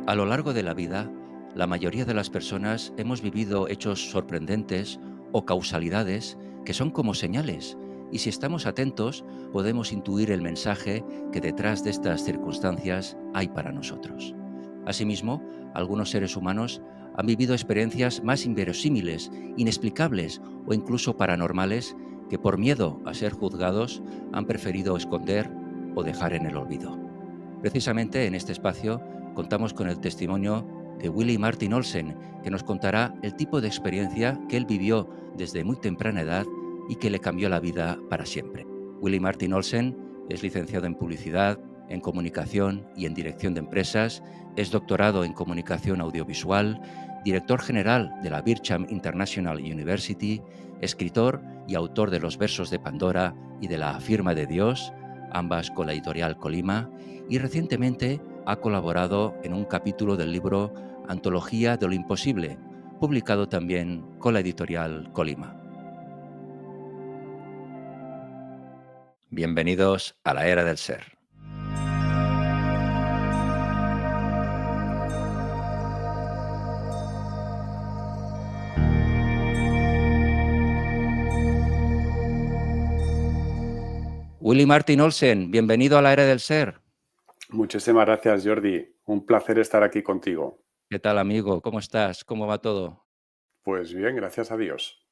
A lo largo de la vida, la mayoría de las personas hemos vivido hechos sorprendentes o causalidades que son como señales, y si estamos atentos podemos intuir el mensaje que detrás de estas circunstancias hay para nosotros. Asimismo, algunos seres humanos han vivido experiencias más inverosímiles, inexplicables o incluso paranormales que por miedo a ser juzgados han preferido esconder o dejar en el olvido. Precisamente en este espacio contamos con el testimonio de Willie Martin Olsen, que nos contará el tipo de experiencia que él vivió desde muy temprana edad y que le cambió la vida para siempre. Willie Martin Olsen es licenciado en publicidad, en comunicación y en dirección de empresas, es doctorado en comunicación audiovisual, director general de la Bircham International University, escritor y autor de los versos de Pandora y de la Firma de Dios, ambas con la editorial Colima, y recientemente ha colaborado en un capítulo del libro Antología de lo Imposible, publicado también con la editorial Colima. Bienvenidos a la era del ser. Willie Martin Olsen, bienvenido a la era del ser. Muchísimas gracias, Jordi. Un placer estar aquí contigo. ¿Qué tal, amigo? ¿Cómo estás? ¿Cómo va todo? Pues bien, gracias a Dios.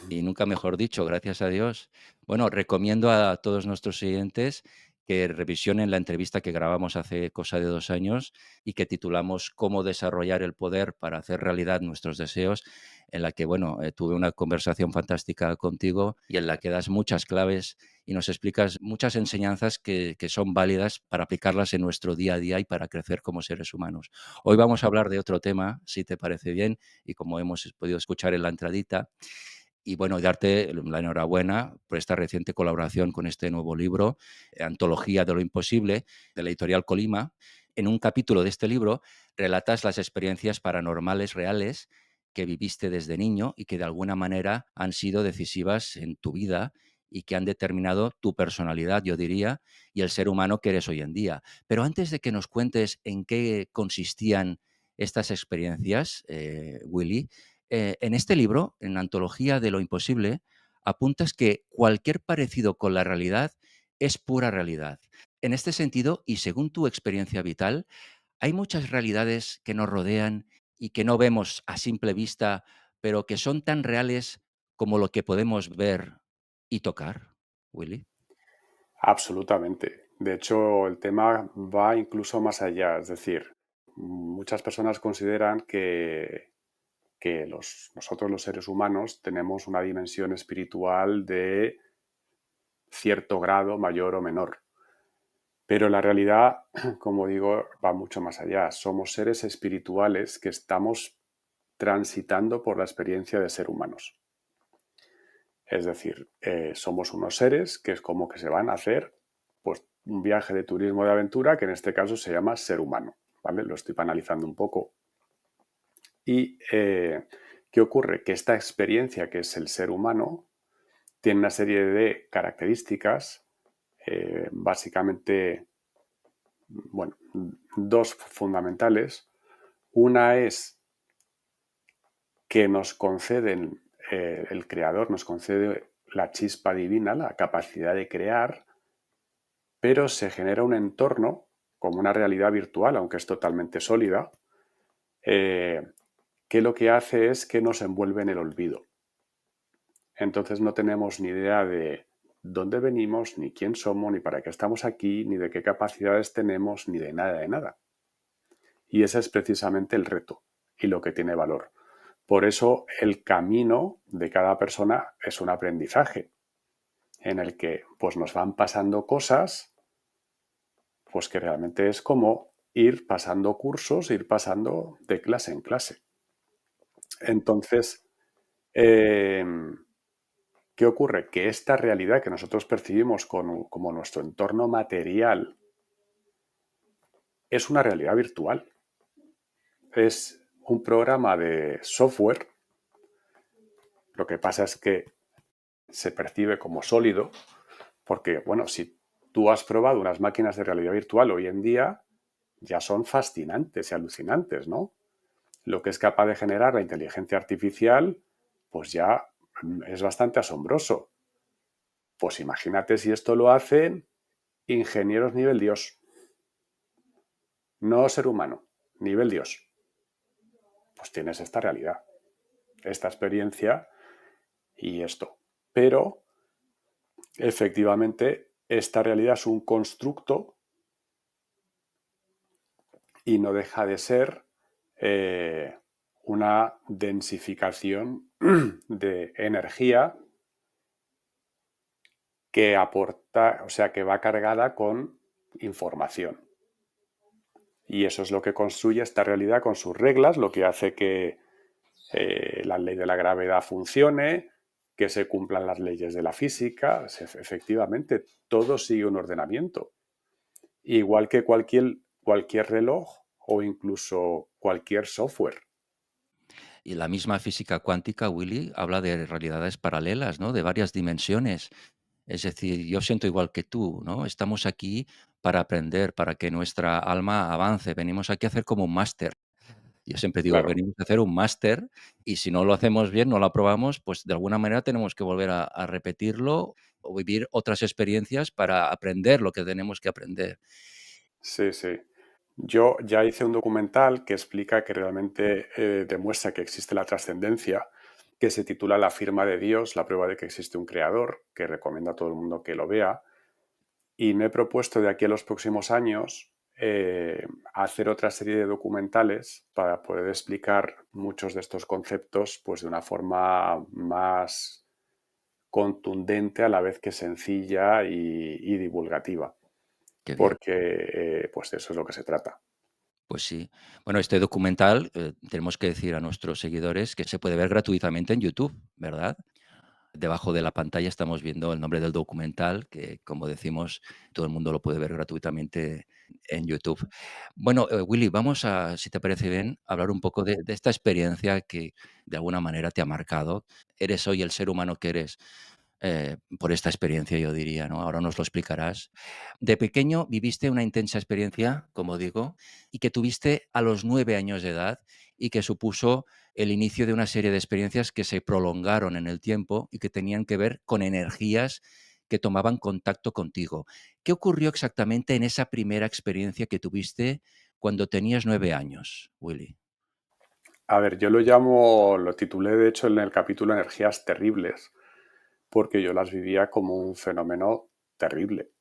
Y nunca mejor dicho, gracias a Dios. Bueno, recomiendo a todos nuestros oyentes que revisionen la entrevista que grabamos hace cosa de 2 años y que titulamos Cómo desarrollar el poder para hacer realidad nuestros deseos, en la que, bueno, tuve una conversación fantástica contigo y en la que das muchas claves y nos explicas muchas enseñanzas que son válidas para aplicarlas en nuestro día a día y para crecer como seres humanos. Hoy vamos a hablar de otro tema, si te parece bien, y como hemos podido escuchar en la entradita, y bueno, darte la enhorabuena por esta reciente colaboración con este nuevo libro, Antología de lo Imposible, de la editorial Colima. En un capítulo de este libro relatas las experiencias paranormales reales que viviste desde niño y que de alguna manera han sido decisivas en tu vida y que han determinado tu personalidad, yo diría, y el ser humano que eres hoy en día. Pero antes de que nos cuentes en qué consistían estas experiencias, Willy, en este libro, en Antología de lo Imposible, apuntas que cualquier parecido con la realidad es pura realidad. En este sentido, y según tu experiencia vital, hay muchas realidades que nos rodean y que no vemos a simple vista, pero que son tan reales como lo que podemos ver y tocar, Willy. Absolutamente. De hecho, el tema va incluso más allá. Es decir, muchas personas consideran que nosotros los seres humanos tenemos una dimensión espiritual de cierto grado, mayor o menor. Pero la realidad, como digo, va mucho más allá. Somos seres espirituales que estamos transitando por la experiencia de ser humanos. Es decir, somos unos seres que es como que se van a hacer pues, un viaje de turismo de aventura que en este caso se llama ser humano. ¿Vale? Lo estoy analizando un poco. ¿Y qué ocurre? Que esta experiencia que es el ser humano tiene una serie de características, básicamente, bueno, dos fundamentales. Una es que nos conceden, el Creador nos concede la chispa divina, la capacidad de crear, pero se genera un entorno como una realidad virtual, aunque es totalmente sólida, eh, que lo que hace es que nos envuelve en el olvido. Entonces no tenemos ni idea de dónde venimos, ni quién somos, ni para qué estamos aquí, ni de qué capacidades tenemos, ni de nada de nada. Y ese es precisamente el reto y lo que tiene valor. Por eso el camino de cada persona es un aprendizaje en el que pues, nos van pasando cosas pues que realmente es como ir pasando cursos, ir pasando de clase en clase. Entonces, eh, ¿qué ocurre? Que esta realidad que nosotros percibimos como nuestro entorno material es una realidad virtual. Es un programa de software. Lo que pasa es que se percibe como sólido porque, bueno, si tú has probado unas máquinas de realidad virtual hoy en día, ya son fascinantes y alucinantes, ¿no? Lo que es capaz de generar la inteligencia artificial, pues ya es bastante asombroso. Pues imagínate si esto lo hacen ingenieros nivel Dios, no ser humano, nivel Dios. Pues tienes esta realidad, esta experiencia y esto. Pero efectivamente esta realidad es un constructo y no deja de ser una densificación de energía que aporta, o sea, que va cargada con información. Y eso es lo que construye esta realidad con sus reglas, lo que hace que la ley de la gravedad funcione, que se cumplan las leyes de la física. Efectivamente, todo sigue un ordenamiento. Igual que cualquier reloj o incluso cualquier software. Y la misma física cuántica, Willy, habla de realidades paralelas, ¿no? De varias dimensiones. Es decir, yo siento igual que tú, ¿no? Estamos aquí para aprender, para que nuestra alma avance. Venimos aquí a hacer como un máster. Yo siempre digo, Claro, venimos a hacer un máster y si no lo hacemos bien, no lo aprobamos, pues de alguna manera tenemos que volver a repetirlo o vivir otras experiencias para aprender lo que tenemos que aprender. sí, sí. Yo ya hice un documental que explica que realmente demuestra que existe la trascendencia, que se titula La firma de Dios, la prueba de que existe un creador, que recomiendo a todo el mundo que lo vea. Y me he propuesto de aquí a los próximos años hacer otra serie de documentales para poder explicar muchos de estos conceptos pues, de una forma más contundente a la vez que sencilla y divulgativa, Qué bien. porque pues de eso es lo que se trata. Pues sí. Bueno, este documental, tenemos que decir a nuestros seguidores que se puede ver gratuitamente en YouTube, ¿verdad? Debajo de la pantalla estamos viendo el nombre del documental, que, como decimos, todo el mundo lo puede ver gratuitamente en YouTube. Bueno, Willy, vamos a, si te parece bien, hablar un poco de esta experiencia que de alguna manera te ha marcado. Eres hoy el ser humano que eres por esta experiencia, yo diría, ¿no? Ahora nos lo explicarás. De pequeño viviste una intensa experiencia, como digo, y que tuviste a los 9 años de edad y que supuso el inicio de una serie de experiencias que se prolongaron en el tiempo y que tenían que ver con energías que tomaban contacto contigo. ¿Qué ocurrió exactamente en esa primera experiencia que tuviste cuando tenías 9 años, Willy? A ver, lo titulé de hecho en el capítulo Energías Terribles, porque yo las vivía como un fenómeno terrible,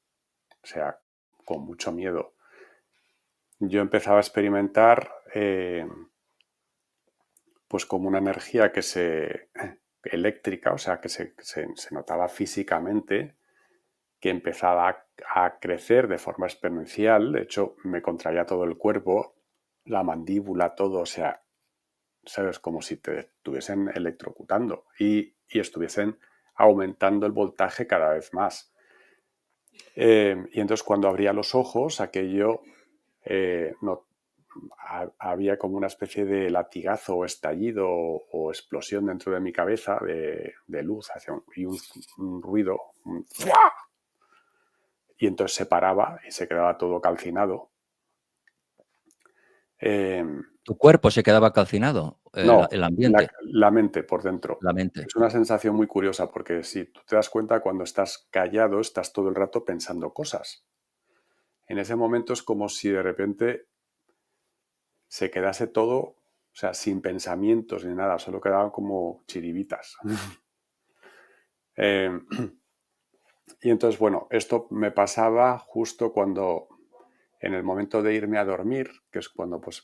o sea, con mucho miedo. Yo empezaba a experimentar pues como una energía eléctrica, o sea, se notaba físicamente, que empezaba a crecer de forma exponencial. De hecho, me contraía todo el cuerpo, la mandíbula, todo, o sea, ¿sabes? Como si te estuviesen electrocutando y estuviesen aumentando el voltaje cada vez más. Y entonces cuando abría los ojos, aquello no, había como una especie de latigazo o estallido o explosión dentro de mi cabeza de luz y un ruido. Y entonces se paraba y se quedaba todo calcinado. Eh, ¿Tu cuerpo se quedaba calcinado? no, El ambiente, la mente por dentro. la mente. Es una sensación muy curiosa porque si tú te das cuenta, cuando estás callado, estás todo el rato pensando cosas. En ese momento es como si de repente se quedase todo, o sea, sin pensamientos ni nada, solo quedaban como chiribitas. eh, y entonces, bueno, esto me pasaba justo cuando, en el momento de irme a dormir, que es cuando, pues,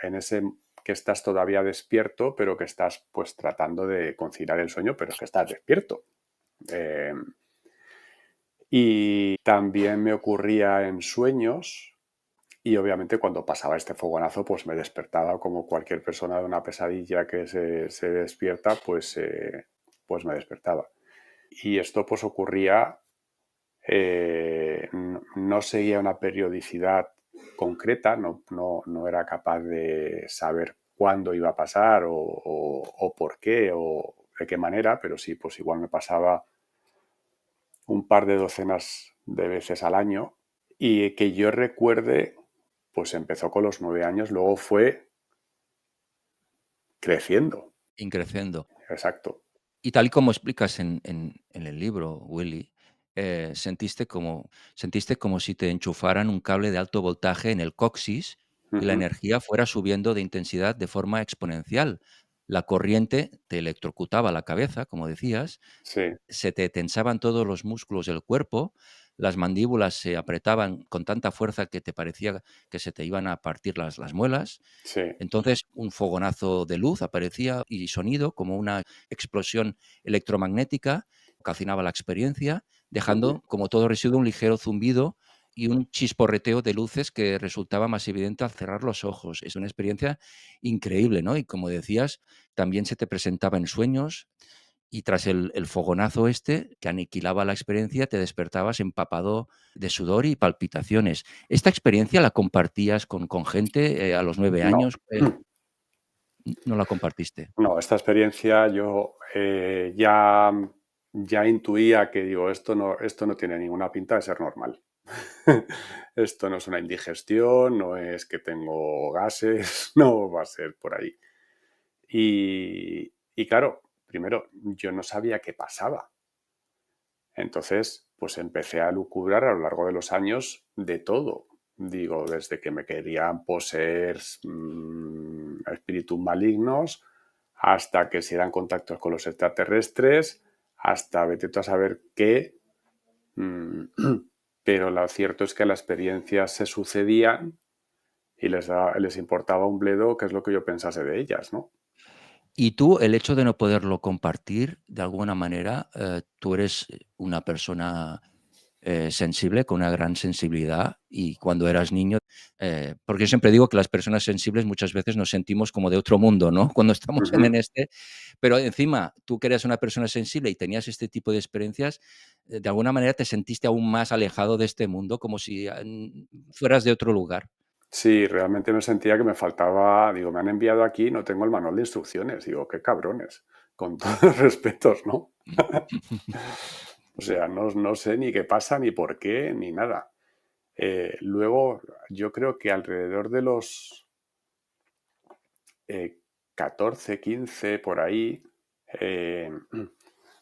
en ese que estás todavía despierto, pero que estás, pues, tratando de conciliar el sueño, pero es que estás despierto. Eh, y también me ocurría en sueños. Y obviamente cuando pasaba este fogonazo, pues me despertaba como cualquier persona de una pesadilla que se despierta, pues me despertaba. Y esto pues ocurría, no seguía una periodicidad concreta, no era capaz de saber cuándo iba a pasar o por qué o de qué manera, pero sí, pues igual me pasaba un par de docenas de veces al año y que yo recuerde pues empezó con los 9 años, luego fue creciendo. Increciendo. Exacto. Y tal y como explicas en el libro, Willy, sentiste como si te enchufaran un cable de alto voltaje en el coxis y la Ujú. energía fuera subiendo de intensidad de forma exponencial. La corriente te electrocutaba la cabeza, como decías, Sí, se te tensaban todos los músculos del cuerpo, las mandíbulas se apretaban con tanta fuerza que te parecía que se te iban a partir las muelas. sí. Entonces, un fogonazo de luz aparecía y sonido, como una explosión electromagnética, calcinaba la experiencia, Ujú. dejando como todo residuo un ligero zumbido y un chisporreteo de luces que resultaba más evidente al cerrar los ojos. Es una experiencia increíble, ¿no? Y como decías, también se te presentaba en sueños y tras el fogonazo este, que aniquilaba la experiencia, te despertabas empapado de sudor y palpitaciones. ¿Esta experiencia la compartías con gente, a los 9 No. años? ¿No la compartiste? No, esta experiencia yo ya intuía que digo, esto no tiene ninguna pinta de ser normal. Esto no es una indigestión, no es que tengo gases, no va a ser por ahí. Y claro, primero, yo no sabía qué pasaba. Entonces, pues empecé a lucubrar a lo largo de los años de todo. Digo, desde que me querían poseer espíritus malignos, hasta que si eran contactos con los extraterrestres, hasta vete tú a saber qué. mm, Pero lo cierto es que las experiencias se sucedían y les importaba un bledo qué es lo que yo pensase de ellas, ¿no? Y tú, el hecho de no poderlo compartir, de alguna manera, tú eres una persona, sensible, con una gran sensibilidad, y cuando eras niño, porque yo siempre digo que las personas sensibles muchas veces nos sentimos como de otro mundo, ¿no? Cuando estamos en Ujú. este, pero encima, tú que eras una persona sensible y tenías este tipo de experiencias, de alguna manera te sentiste aún más alejado de este mundo, como si, fueras de otro lugar. Sí, realmente me sentía que me faltaba, digo, me han enviado aquí, no tengo el manual de instrucciones, digo, qué cabrones, con todos los respetos, ¿no? O sea, no sé ni qué pasa, ni por qué, ni nada. Luego, yo creo que alrededor de los 14, 15, por ahí, eh,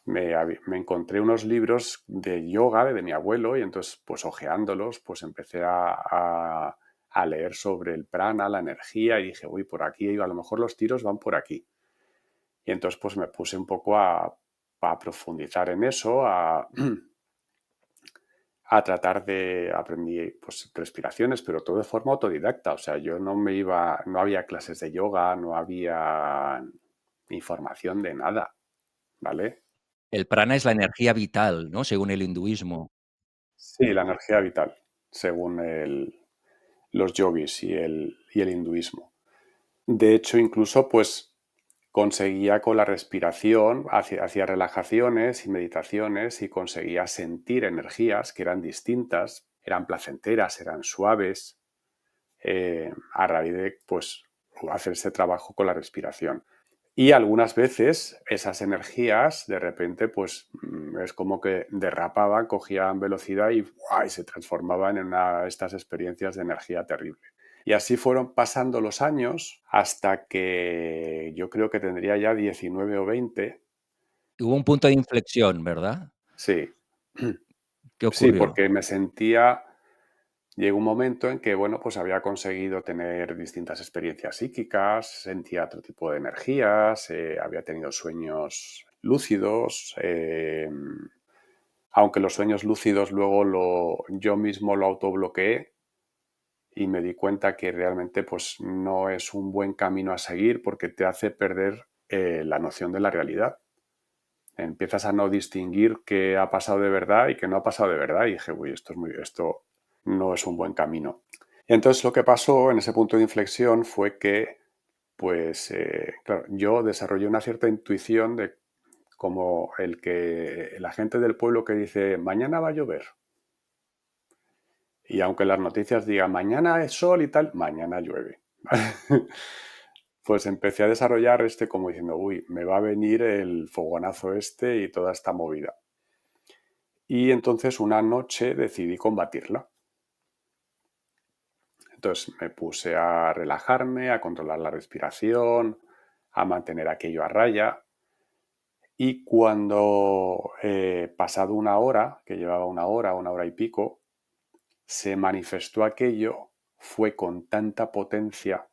me encontré unos libros de yoga de mi abuelo y entonces, pues hojeándolos, pues empecé a leer sobre el prana, la energía y dije, uy, por aquí, a lo mejor los tiros van por aquí. Y entonces, pues me puse un poco a profundizar en eso, a tratar de aprender pues, respiraciones, pero todo de forma autodidacta. O sea, yo no había clases de yoga, no había información de nada, ¿vale? El prana es la energía vital, ¿no? Según el hinduismo. Sí, la energía vital, según los yogis y el hinduismo. De hecho, incluso, pues conseguía con la respiración, hacía relajaciones y meditaciones y conseguía sentir energías que eran distintas, eran placenteras, eran suaves, a raíz de pues, hacer ese trabajo con la respiración. Y algunas veces esas energías de repente pues es como que derrapaban, cogían velocidad y, ¡buah!, y se transformaban en estas experiencias de energía terrible. Y así fueron pasando los años hasta que yo creo que tendría ya 19 o 20. Hubo un punto de inflexión, ¿verdad? Sí, ¿Qué sí, ocurrió? porque me sentía. Llegó un momento en que, bueno, pues había conseguido tener distintas experiencias psíquicas, sentía otro tipo de energías, había tenido sueños lúcidos, aunque los sueños lúcidos luego yo mismo lo autobloqueé y me di cuenta que realmente pues no es un buen camino a seguir porque te hace perder la noción de la realidad. Empiezas a no distinguir qué ha pasado de verdad y qué no ha pasado de verdad y dije, uy, esto no es un buen camino. Entonces lo que pasó en ese punto de inflexión fue que, pues, claro, yo desarrollé una cierta intuición de como la gente del pueblo que dice, mañana va a llover. Y aunque las noticias digan, mañana es sol y tal, mañana llueve. Pues empecé a desarrollar como diciendo, uy, me va a venir el fogonazo este y toda esta movida. Y entonces una noche decidí combatirla. Entonces me puse a relajarme, a controlar la respiración, a mantener aquello a raya. Y cuando, pasado una hora, que llevaba una hora y pico, se manifestó aquello, fue con tanta potencia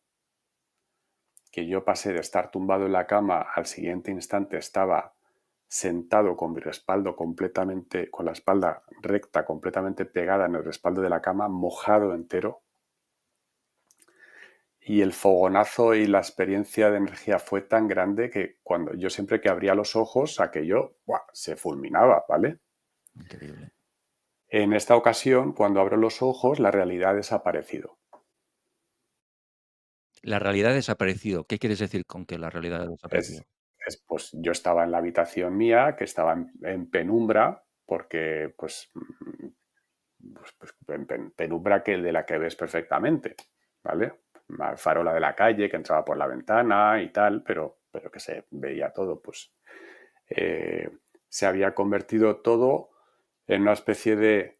que yo pasé de estar tumbado en la cama, al siguiente instante estaba sentado con mi respaldo completamente, con la espalda recta, completamente pegada en el respaldo de la cama, mojado entero. Y el fogonazo y la experiencia de energía fue tan grande que cuando yo siempre que abría los ojos, aquello ¡buah!, se fulminaba, ¿vale? Increíble. En esta ocasión, cuando abro los ojos, la realidad ha desaparecido. La realidad ha desaparecido. ¿Qué quieres decir con que la realidad ha Es, desaparecido? pues yo estaba en la habitación mía, que estaba en penumbra, porque pues en penumbra que de la que ves perfectamente, ¿vale? Una farola de la calle que entraba por la ventana y tal, pero que se veía todo, pues eh, se había convertido todo en una especie de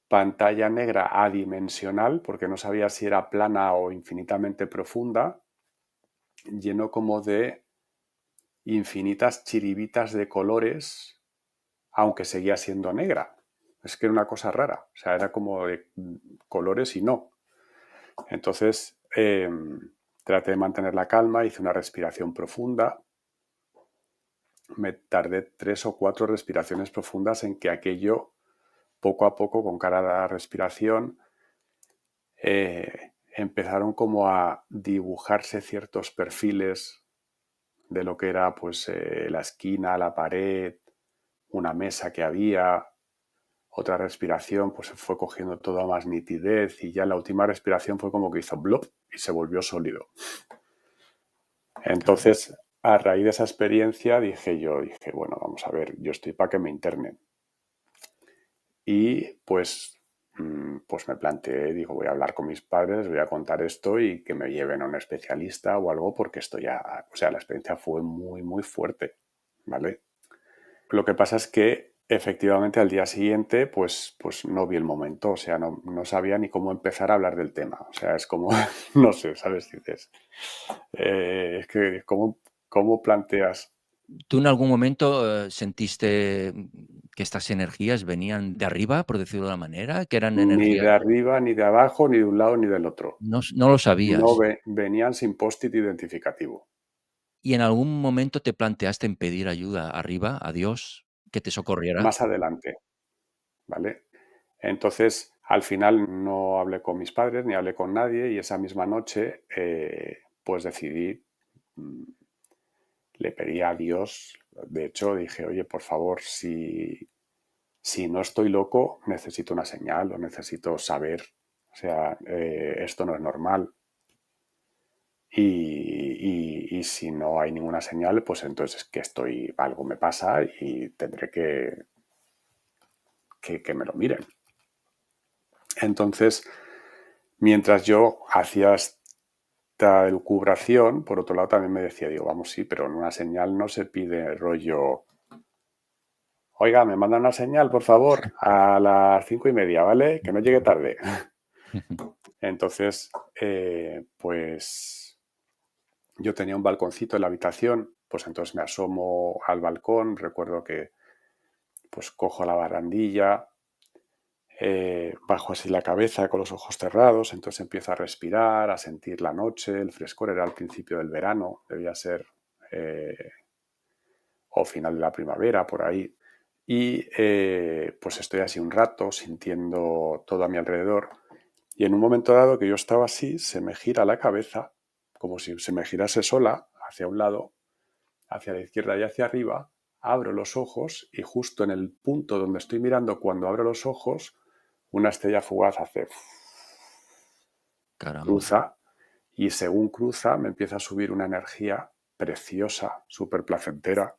pantalla negra adimensional, porque no sabía si era plana o infinitamente profunda, lleno como de infinitas chiribitas de colores, aunque seguía siendo negra. Es que era una cosa rara, o sea, era como de colores y no. Entonces, traté de mantener la calma, hice una respiración profunda. Me tardé 3 o 4 respiraciones profundas en que aquello, poco a poco, con cada respiración, empezaron como a dibujarse ciertos perfiles de lo que era pues la esquina, la pared, una mesa que había, otra respiración pues fue cogiendo toda más nitidez y ya la última respiración fue como que hizo blop y se volvió sólido. Caramba. Entonces, a raíz de esa experiencia dije, bueno, vamos a ver, yo estoy para que me internen. Y pues me planteé, digo, voy a hablar con mis padres, voy a contar esto y que me lleven a un especialista o algo porque esto ya, o sea, la experiencia fue muy, muy fuerte, ¿vale? Lo que pasa es que efectivamente al día siguiente pues no vi el momento, o sea, no sabía ni cómo empezar a hablar del tema, o sea, es como, no sé, ¿sabes? Dices, es que, ¿cómo planteas? ¿Tú en algún momento, sentiste, que estas energías venían de arriba, por decirlo de una manera, que eran Ni de energías arriba, ni de abajo, ni de un lado, ni del otro. no lo No sabías? venían sin post-it identificativo. ¿Y en algún momento te planteaste en pedir ayuda arriba, a Dios, que te socorriera? Más adelante, ¿vale? Entonces, al final no hablé con mis padres ni hablé con nadie y esa misma noche, pues decidí, mm, le pedí a Dios, de hecho dije, oye, por favor, si no estoy loco, necesito una señal o necesito saber, o sea, esto no es normal. Y si no hay ninguna señal, pues entonces es que algo me pasa y tendré que me lo miren. Entonces, mientras yo hacía esta elucubración, por otro lado también me decía, digo, vamos, sí, pero en una señal no se pide rollo, oiga, me manda una señal, por favor, a las 5:30, ¿vale? Que no llegue tarde. Entonces, pues yo tenía un balconcito en la habitación, pues entonces me asomo al balcón, recuerdo que pues cojo la barandilla, bajo así la cabeza con los ojos cerrados, entonces empiezo a respirar, a sentir la noche, el frescor era al principio del verano, debía ser eh, o final de la primavera, por ahí. Y pues estoy así un rato sintiendo todo a mi alrededor y en un momento dado que yo estaba así, se me gira la cabeza, como si se me girase sola hacia un lado, hacia la izquierda y hacia arriba, abro los ojos y justo en el punto donde estoy mirando cuando abro los ojos, una estrella fugaz hace Caramba, cruza y según cruza me empieza a subir una energía preciosa, súper placentera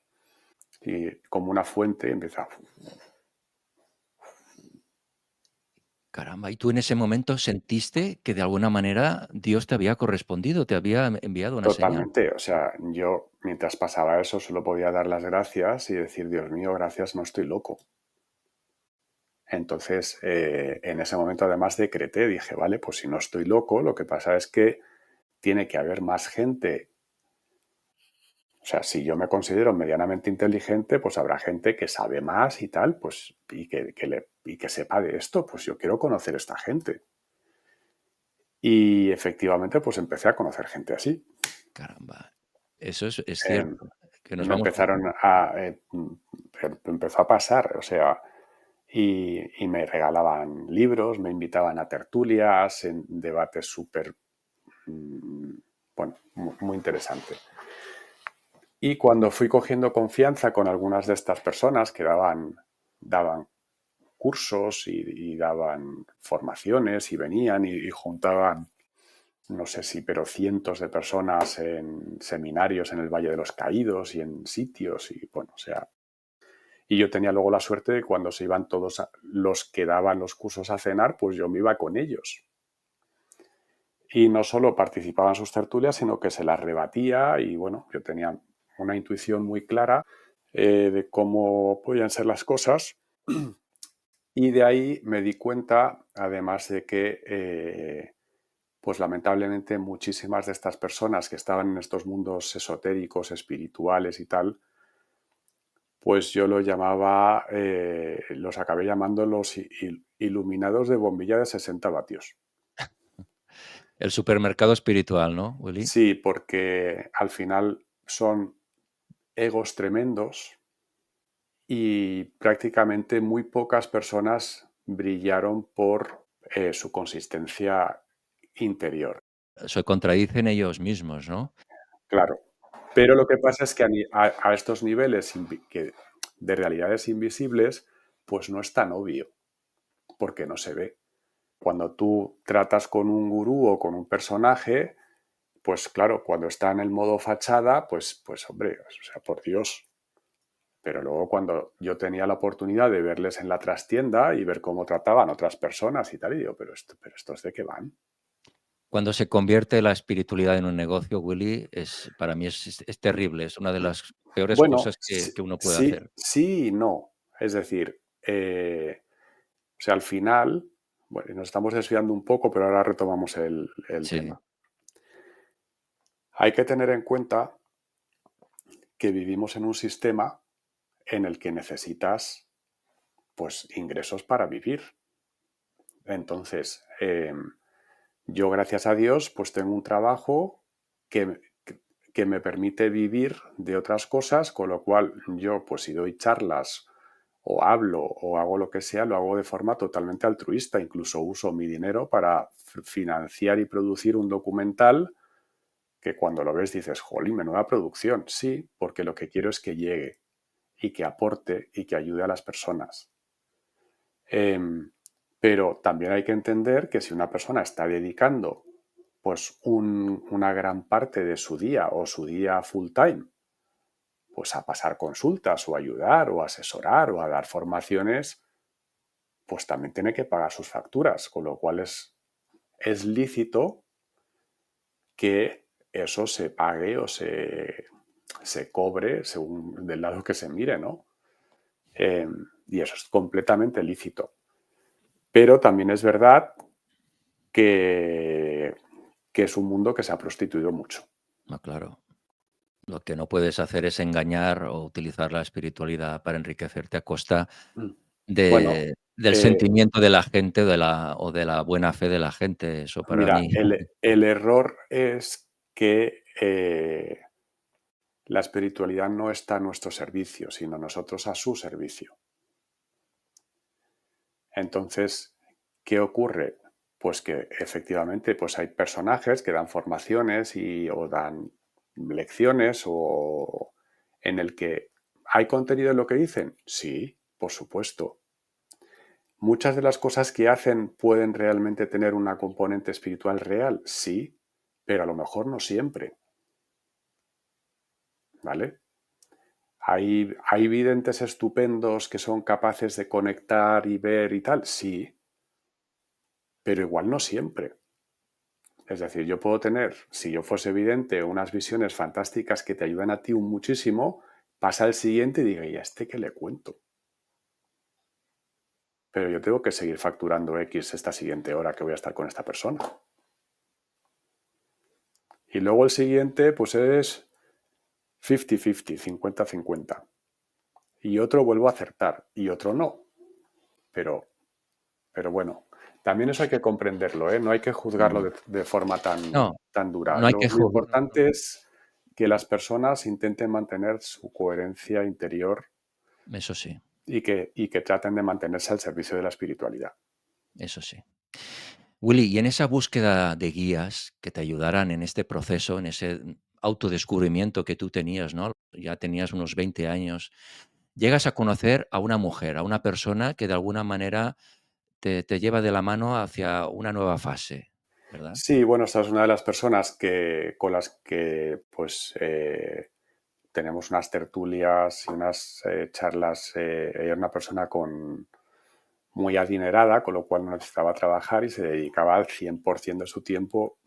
y como una fuente empieza. caramba. ¿Y tú en ese momento sentiste que de alguna manera Dios te había correspondido, te había enviado una señal? Totalmente, o sea, yo mientras pasaba eso solo podía dar las gracias y decir, Dios mío, gracias, no estoy loco. Entonces, en ese momento además decreté, dije, vale, pues si no estoy loco, lo que pasa es que tiene que haber más gente. O sea, si yo me considero medianamente inteligente, pues habrá gente que sabe más y tal, pues, y que sepa de esto, pues yo quiero conocer a esta gente. Y efectivamente, pues empecé a conocer gente así. Caramba. Eso es Eh, cierto, que nos me vamos empezaron a, empezó a pasar, o sea, y me regalaban libros, me invitaban a tertulias, en debates súper, mm, bueno, muy interesante. Y cuando fui cogiendo confianza con algunas de estas personas que daban cursos y daban formaciones y venían y juntaban, no sé si, pero cientos de personas en seminarios en el Valle de los Caídos y en sitios y bueno, o sea, y yo tenía luego la suerte de cuando se iban todos los que daban los cursos a cenar, pues yo me iba con ellos. Y no solo participaba en sus tertulias, sino que se las rebatía y bueno, yo tenía una intuición muy clara de cómo podían ser las cosas. Y de ahí me di cuenta, además de que, pues lamentablemente muchísimas de estas personas que estaban en estos mundos esotéricos, espirituales y tal, pues yo lo llamaba, los acabé llamando los iluminados de bombilla de 60 vatios. el supermercado espiritual, ¿no, Willy? Sí, porque al final son egos tremendos y prácticamente muy pocas personas brillaron por su consistencia interior. Se contradicen ellos mismos, ¿no? Claro. Pero lo que pasa es que a estos niveles de realidades invisibles, pues no es tan obvio, porque no se ve. Cuando tú tratas con un gurú o con un personaje, pues claro, cuando está en el modo fachada, pues hombre, o sea, por Dios. Pero luego cuando yo tenía la oportunidad de verles en la trastienda y ver cómo trataban otras personas y tal, y digo, pero estos de qué van. Cuando se convierte la espiritualidad en un negocio, Willy, para mí es terrible, es una de las peores Bueno, cosas que uno puede sí, hacer. sí y no. Es decir, o sea, al final, bueno, nos estamos desviando un poco, pero ahora retomamos el Sí, tema. Hay que tener en cuenta que vivimos en un sistema en el que necesitas, pues, ingresos para vivir. Entonces, yo, gracias a Dios, pues tengo un trabajo que, que me permite vivir de otras cosas, con lo cual yo, pues si doy charlas o hablo o hago lo que sea, lo hago de forma totalmente altruista. Incluso uso mi dinero para financiar y producir un documental que cuando lo ves dices, jolín, menuda producción. Sí, porque lo que quiero es que llegue y que aporte y que ayude a las personas. Pero también hay que entender que si una persona está dedicando pues una gran parte de su día o su día full time pues a pasar consultas o ayudar o asesorar o a dar formaciones, pues también tiene que pagar sus facturas, con lo cual es lícito que eso se pague o se cobre según del lado que se mire, ¿no? Y eso es completamente lícito. Pero también es verdad que, que es un mundo que se ha prostituido mucho. no, claro. Lo que no puedes hacer es engañar o utilizar la espiritualidad para enriquecerte a costa Mm. Bueno, del sentimiento de la gente o de la buena fe de la gente. Eso para mira, mí el error es que la espiritualidad no está a nuestro servicio, sino nosotros a su servicio. Entonces, ¿qué ocurre? Pues que efectivamente pues hay personajes que dan formaciones o dan lecciones o en el que hay contenido en lo que dicen. Sí, por supuesto. Muchas de las cosas que hacen pueden realmente tener una componente espiritual real. Sí, pero a lo mejor no siempre. ¿Vale? Hay videntes estupendos que son capaces de conectar y ver y tal. Sí, pero igual no siempre. Es decir, yo puedo tener, si yo fuese evidente, unas visiones fantásticas que te ayudan a ti un muchísimo, pasa el siguiente y diga, ¿y a este qué le cuento? pero yo tengo que seguir facturando X esta siguiente hora que voy a estar con esta persona. Y luego el siguiente, pues es 50-50, 50-50. Y otro vuelvo a acertar y otro no. Pero bueno, también eso hay que comprenderlo, ¿eh? No hay que juzgarlo Mm. de forma No, tan dura. no hay que Lo jugar. importante es que las personas intenten mantener su coherencia interior Eso sí, y que traten de mantenerse al servicio de la espiritualidad. eso sí. Willy, y en esa búsqueda de guías que te ayudaran en este proceso, en ese autodescubrimiento que tú tenías, ¿no? Ya tenías unos 20 años, llegas a conocer a una mujer, a una persona que de alguna manera te lleva de la mano hacia una nueva fase, ¿verdad? Sí, bueno, esta es una de las personas con las que pues tenemos unas tertulias y unas charlas. Ella era una persona muy adinerada, con lo cual no necesitaba trabajar y se dedicaba al 100% de su tiempo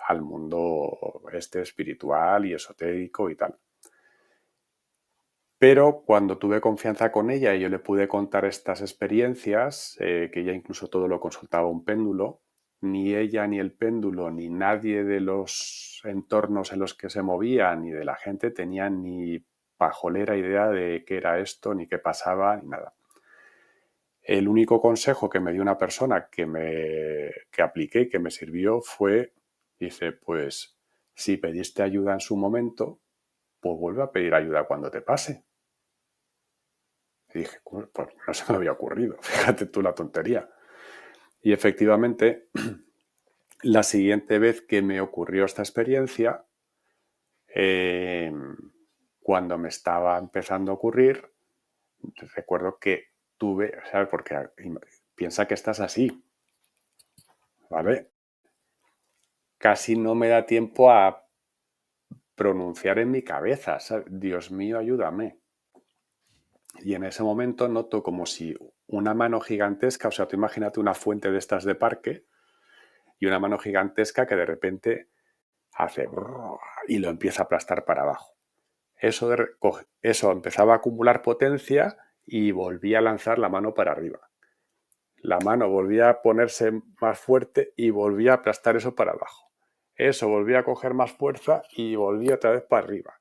al mundo espiritual y esotérico y tal. Pero cuando tuve confianza con ella y yo le pude contar estas experiencias, que ella incluso todo lo consultaba un péndulo, ni ella ni el péndulo ni nadie de los entornos en los que se movía ni de la gente tenían ni pajolera idea de qué era esto, ni qué pasaba, ni nada. El único consejo que me dio una persona que apliqué y que me sirvió fue, dice, pues si pediste ayuda en su momento, pues vuelve a pedir ayuda cuando te pase. Y dije, pues no se me había ocurrido, fíjate tú la tontería. Y efectivamente, la siguiente vez que me ocurrió esta experiencia, eh, cuando me estaba empezando a ocurrir, recuerdo que ¿sabes? Porque piensa que estás así, ¿vale? Casi no me da tiempo a pronunciar en mi cabeza, ¿sabes? Dios mío, ayúdame. Y en ese momento noto como si una mano gigantesca, o sea, tú imagínate una fuente de estas de parque y una mano gigantesca que de repente hace y lo empieza a aplastar para abajo. Eso empezaba a acumular potencia y volvía a lanzar la mano para arriba. La mano volvía a ponerse más fuerte y volvía a aplastar eso para abajo. Eso volvía a coger más fuerza y volvía otra vez para arriba.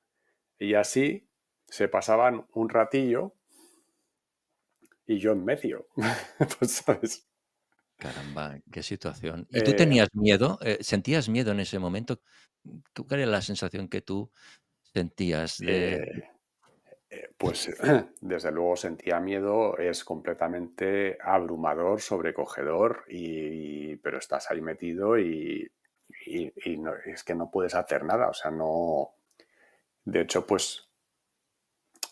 Y así se pasaban un ratillo y yo en medio. Pues, ¿sabes? Caramba, qué situación. ¿Y tú Eh, tenías miedo? ¿Sentías miedo en ese momento? ¿Cuál era la sensación que tú sentías de eh, pues desde luego sentía miedo, es completamente abrumador, sobrecogedor, pero estás ahí metido y es que no puedes hacer nada, o sea, no. De hecho, pues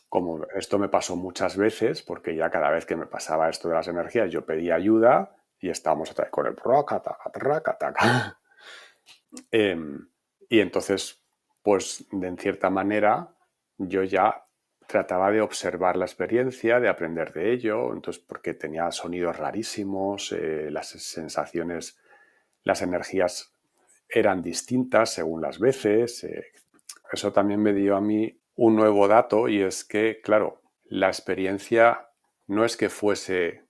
como esto me pasó muchas veces, porque ya cada vez que me pasaba esto de las energías, yo pedía ayuda y estábamos otra vez con el racataca. Y entonces, pues en cierta manera, yo ya trataba de observar la experiencia, de aprender de ello, entonces porque tenía sonidos rarísimos, las sensaciones, las energías eran distintas según las veces. Eso también me dio a mí un nuevo dato y es que, claro, la experiencia no es que fuese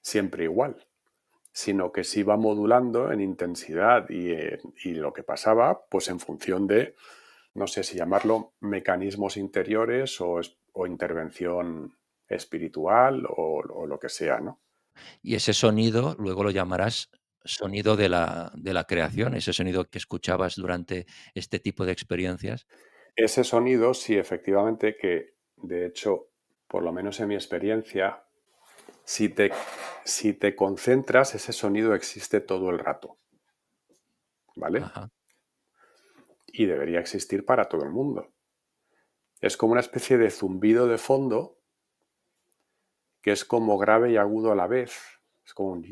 siempre igual, sino que se iba modulando en intensidad y lo que pasaba, pues en función de, no sé si llamarlo, mecanismos interiores o intervención espiritual o lo que sea, ¿no? y ese sonido luego lo llamarás sonido de la creación, ese sonido que escuchabas durante este tipo de experiencias? Ese sonido, sí, efectivamente, que de hecho, por lo menos en mi experiencia, si te, si te concentras, ese sonido existe todo el rato, ¿vale? Ajá. Y debería existir para todo el mundo. Es como una especie de zumbido de fondo que es como grave y agudo a la vez. Es como un...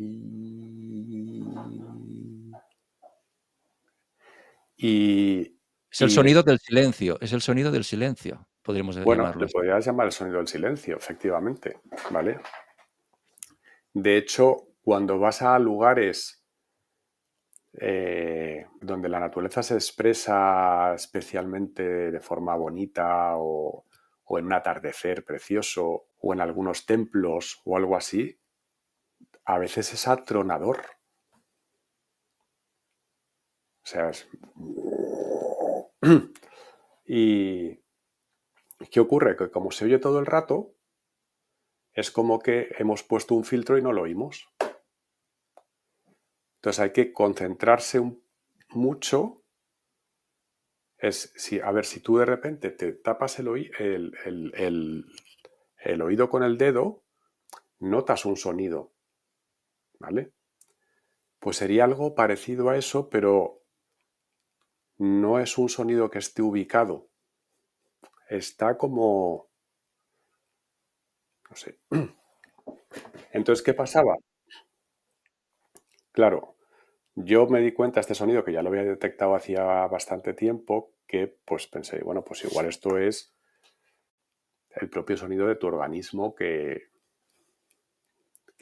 Y, Es el y sonido del silencio, es el sonido del silencio, podríamos bueno, llamarlo le así. podrías llamar el sonido del silencio, efectivamente, ¿vale? De hecho, cuando vas a lugares donde la naturaleza se expresa especialmente de forma bonita o en un atardecer precioso o en algunos templos o algo así, a veces es atronador. O sea, es... ¿Y qué ocurre? Que como se oye todo el rato, es como que hemos puesto un filtro y no lo oímos. Entonces hay que concentrarse mucho. A ver, si tú de repente te tapas el oído con el dedo, notas un sonido, ¿vale? Pues sería algo parecido a eso, pero no es un sonido que esté ubicado. Está como... no sé. Entonces, ¿qué pasaba? Claro, yo me di cuenta de este sonido que ya lo había detectado hacía bastante tiempo, que pues pensé, bueno, pues igual esto es el propio sonido de tu organismo que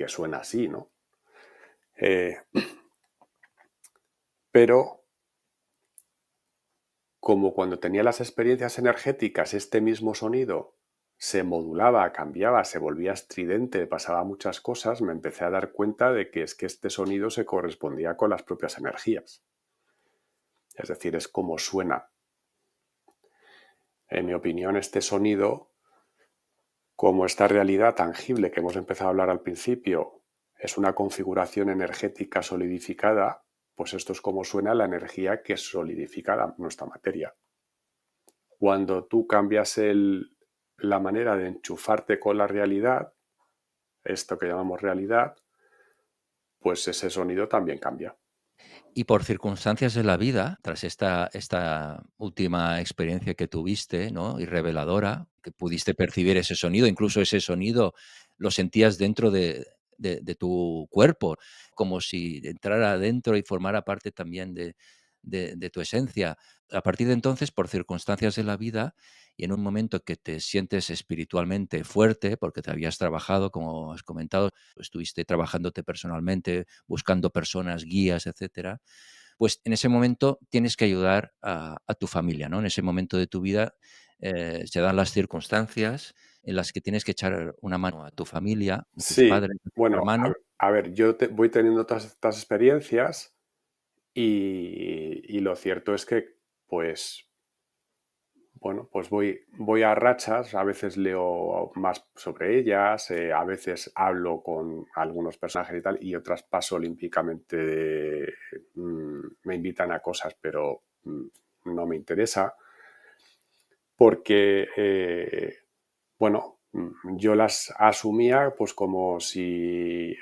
suena así, ¿no? Eh, pero como cuando tenía las experiencias energéticas, este mismo sonido se modulaba, cambiaba, se volvía estridente, pasaba muchas cosas, me empecé a dar cuenta de que es que este sonido se correspondía con las propias energías. Es decir, es como suena. En mi opinión, este sonido, como esta realidad tangible que hemos empezado a hablar al principio, es una configuración energética solidificada, pues esto es como suena la energía que solidifica nuestra materia. Cuando tú cambias la manera de enchufarte con la realidad, esto que llamamos realidad, pues ese sonido también cambia. Y por circunstancias de la vida, tras esta última experiencia que tuviste, ¿no? Y reveladora, que pudiste percibir ese sonido, incluso ese sonido lo sentías dentro de tu cuerpo, como si entrara dentro y formara parte también de tu esencia. A partir de entonces, por circunstancias de la vida, y en un momento que te sientes espiritualmente fuerte, porque te habías trabajado, como has comentado, estuviste trabajándote personalmente, buscando personas, guías, etcétera, pues en ese momento tienes que ayudar a tu familia, ¿no? En ese momento de tu vida se dan las circunstancias en las que tienes que echar una mano a tu familia, a tus Sí, padres, a tus bueno, hermanos. a ver, voy teniendo todas estas experiencias y lo cierto es que, pues, bueno, pues voy a rachas, a veces leo más sobre ellas, a veces hablo con algunos personajes y tal, y otras paso olímpicamente, me invitan a cosas, pero no me interesa, porque, bueno, yo las asumía pues como si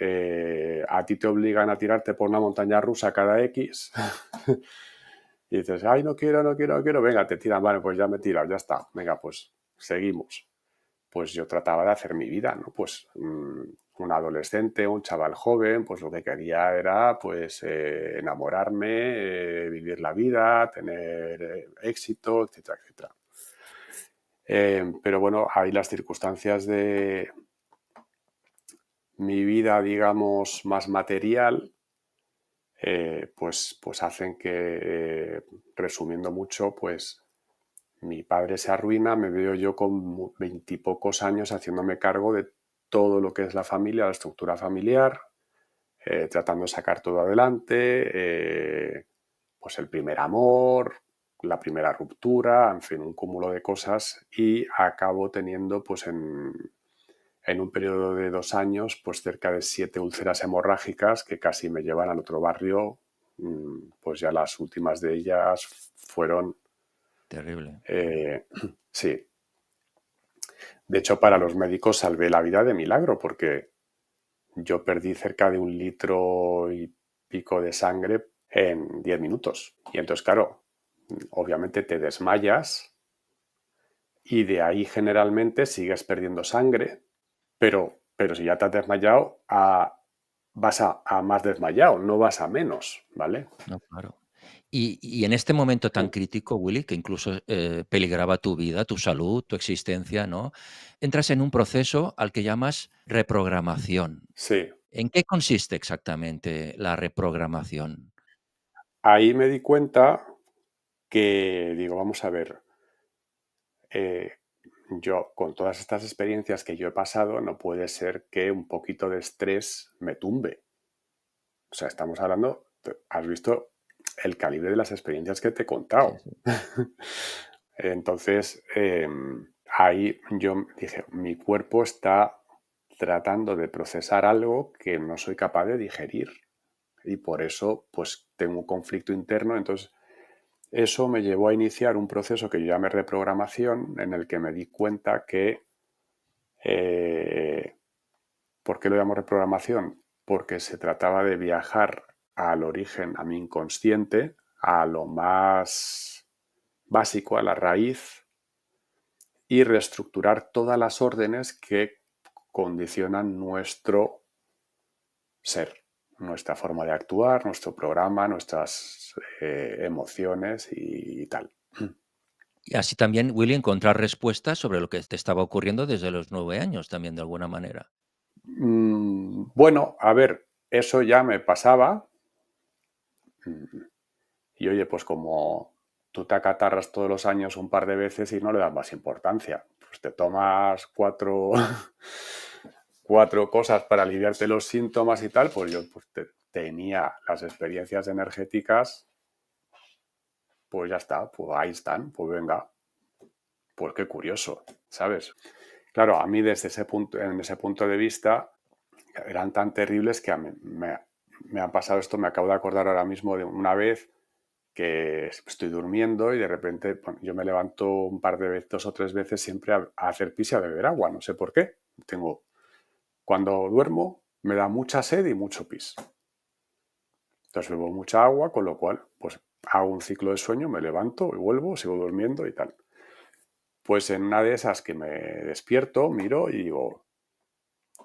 a ti te obligan a tirarte por una montaña rusa cada X. Y dices, ay, no quiero, no quiero, no quiero, venga, te tiran, vale, pues ya me tiras, ya está, venga, pues seguimos. Pues yo trataba de hacer mi vida, ¿no? Pues un adolescente, un chaval joven, pues lo que quería era, pues, enamorarme, vivir la vida, tener éxito, etcétera, etcétera. Pero bueno, ahí las circunstancias de mi vida, digamos, más material, pues hacen que, resumiendo mucho, pues mi padre se arruina, me veo yo con veintipocos años haciéndome cargo de todo lo que es la familia, la estructura familiar, tratando de sacar todo adelante, pues el primer amor, la primera ruptura, en fin, un cúmulo de cosas y acabo teniendo pues en un periodo de 2 años pues cerca de 7 úlceras hemorrágicas que casi me llevan al otro barrio, pues ya las últimas de ellas fueron Terrible. eh, sí, de hecho para los médicos salvé la vida de milagro porque yo perdí cerca de 1,5 litros de sangre en 10 minutos. Y entonces, claro, obviamente te desmayas y de ahí generalmente sigues perdiendo sangre, pero si ya te has desmayado, vas a más desmayado, no vas a menos, ¿vale? No, claro. Y en este momento tan crítico, Willy, que incluso, peligraba tu vida, tu salud, tu existencia, ¿no? Entras en un proceso al que llamas reprogramación. Sí, ¿En qué consiste exactamente la reprogramación? ahí me di cuenta que, digo, vamos a ver, yo con todas estas experiencias que yo he pasado, no puede ser que un poquito de estrés me tumbe. O sea, estamos hablando, has visto el calibre de las experiencias que te he Sí, contado. sí. Entonces, ahí yo dije, mi cuerpo está tratando de procesar algo que no soy capaz de digerir. Y por eso, pues, tengo un conflicto interno. Entonces, eso me llevó a iniciar un proceso que yo llamé reprogramación, en el que me di cuenta que, eh, ¿por qué lo llamo reprogramación? Porque se trataba de viajar al origen, a mi inconsciente, a lo más básico, a la raíz, y reestructurar todas las órdenes que condicionan nuestro ser, nuestra forma de actuar, nuestro programa, nuestras emociones y tal. Y así también, Willy, encontrar respuestas sobre lo que te estaba ocurriendo desde los 9 años también, de alguna manera. Bueno, a ver, eso ya me pasaba. Y oye, pues como tú te acatarras todos los años un par de veces y no le das más importancia, pues te tomas cuatro cosas para aliviarte los síntomas y tal, pues yo pues tenía las experiencias energéticas, pues ya está, pues ahí están, pues venga, pues qué curioso, ¿sabes? Claro, a mí desde ese punto, en ese punto de vista, eran tan terribles que me ha pasado esto, me acabo de acordar ahora mismo de una vez que estoy durmiendo y de repente bueno, yo me levanto un par de veces, 2 o 3 veces siempre a hacer pis y a beber agua, no sé por qué. Cuando duermo me da mucha sed y mucho pis. Entonces bebo mucha agua, con lo cual pues hago un ciclo de sueño, me levanto y vuelvo, sigo durmiendo y tal. Pues en una de esas que me despierto, miro y digo,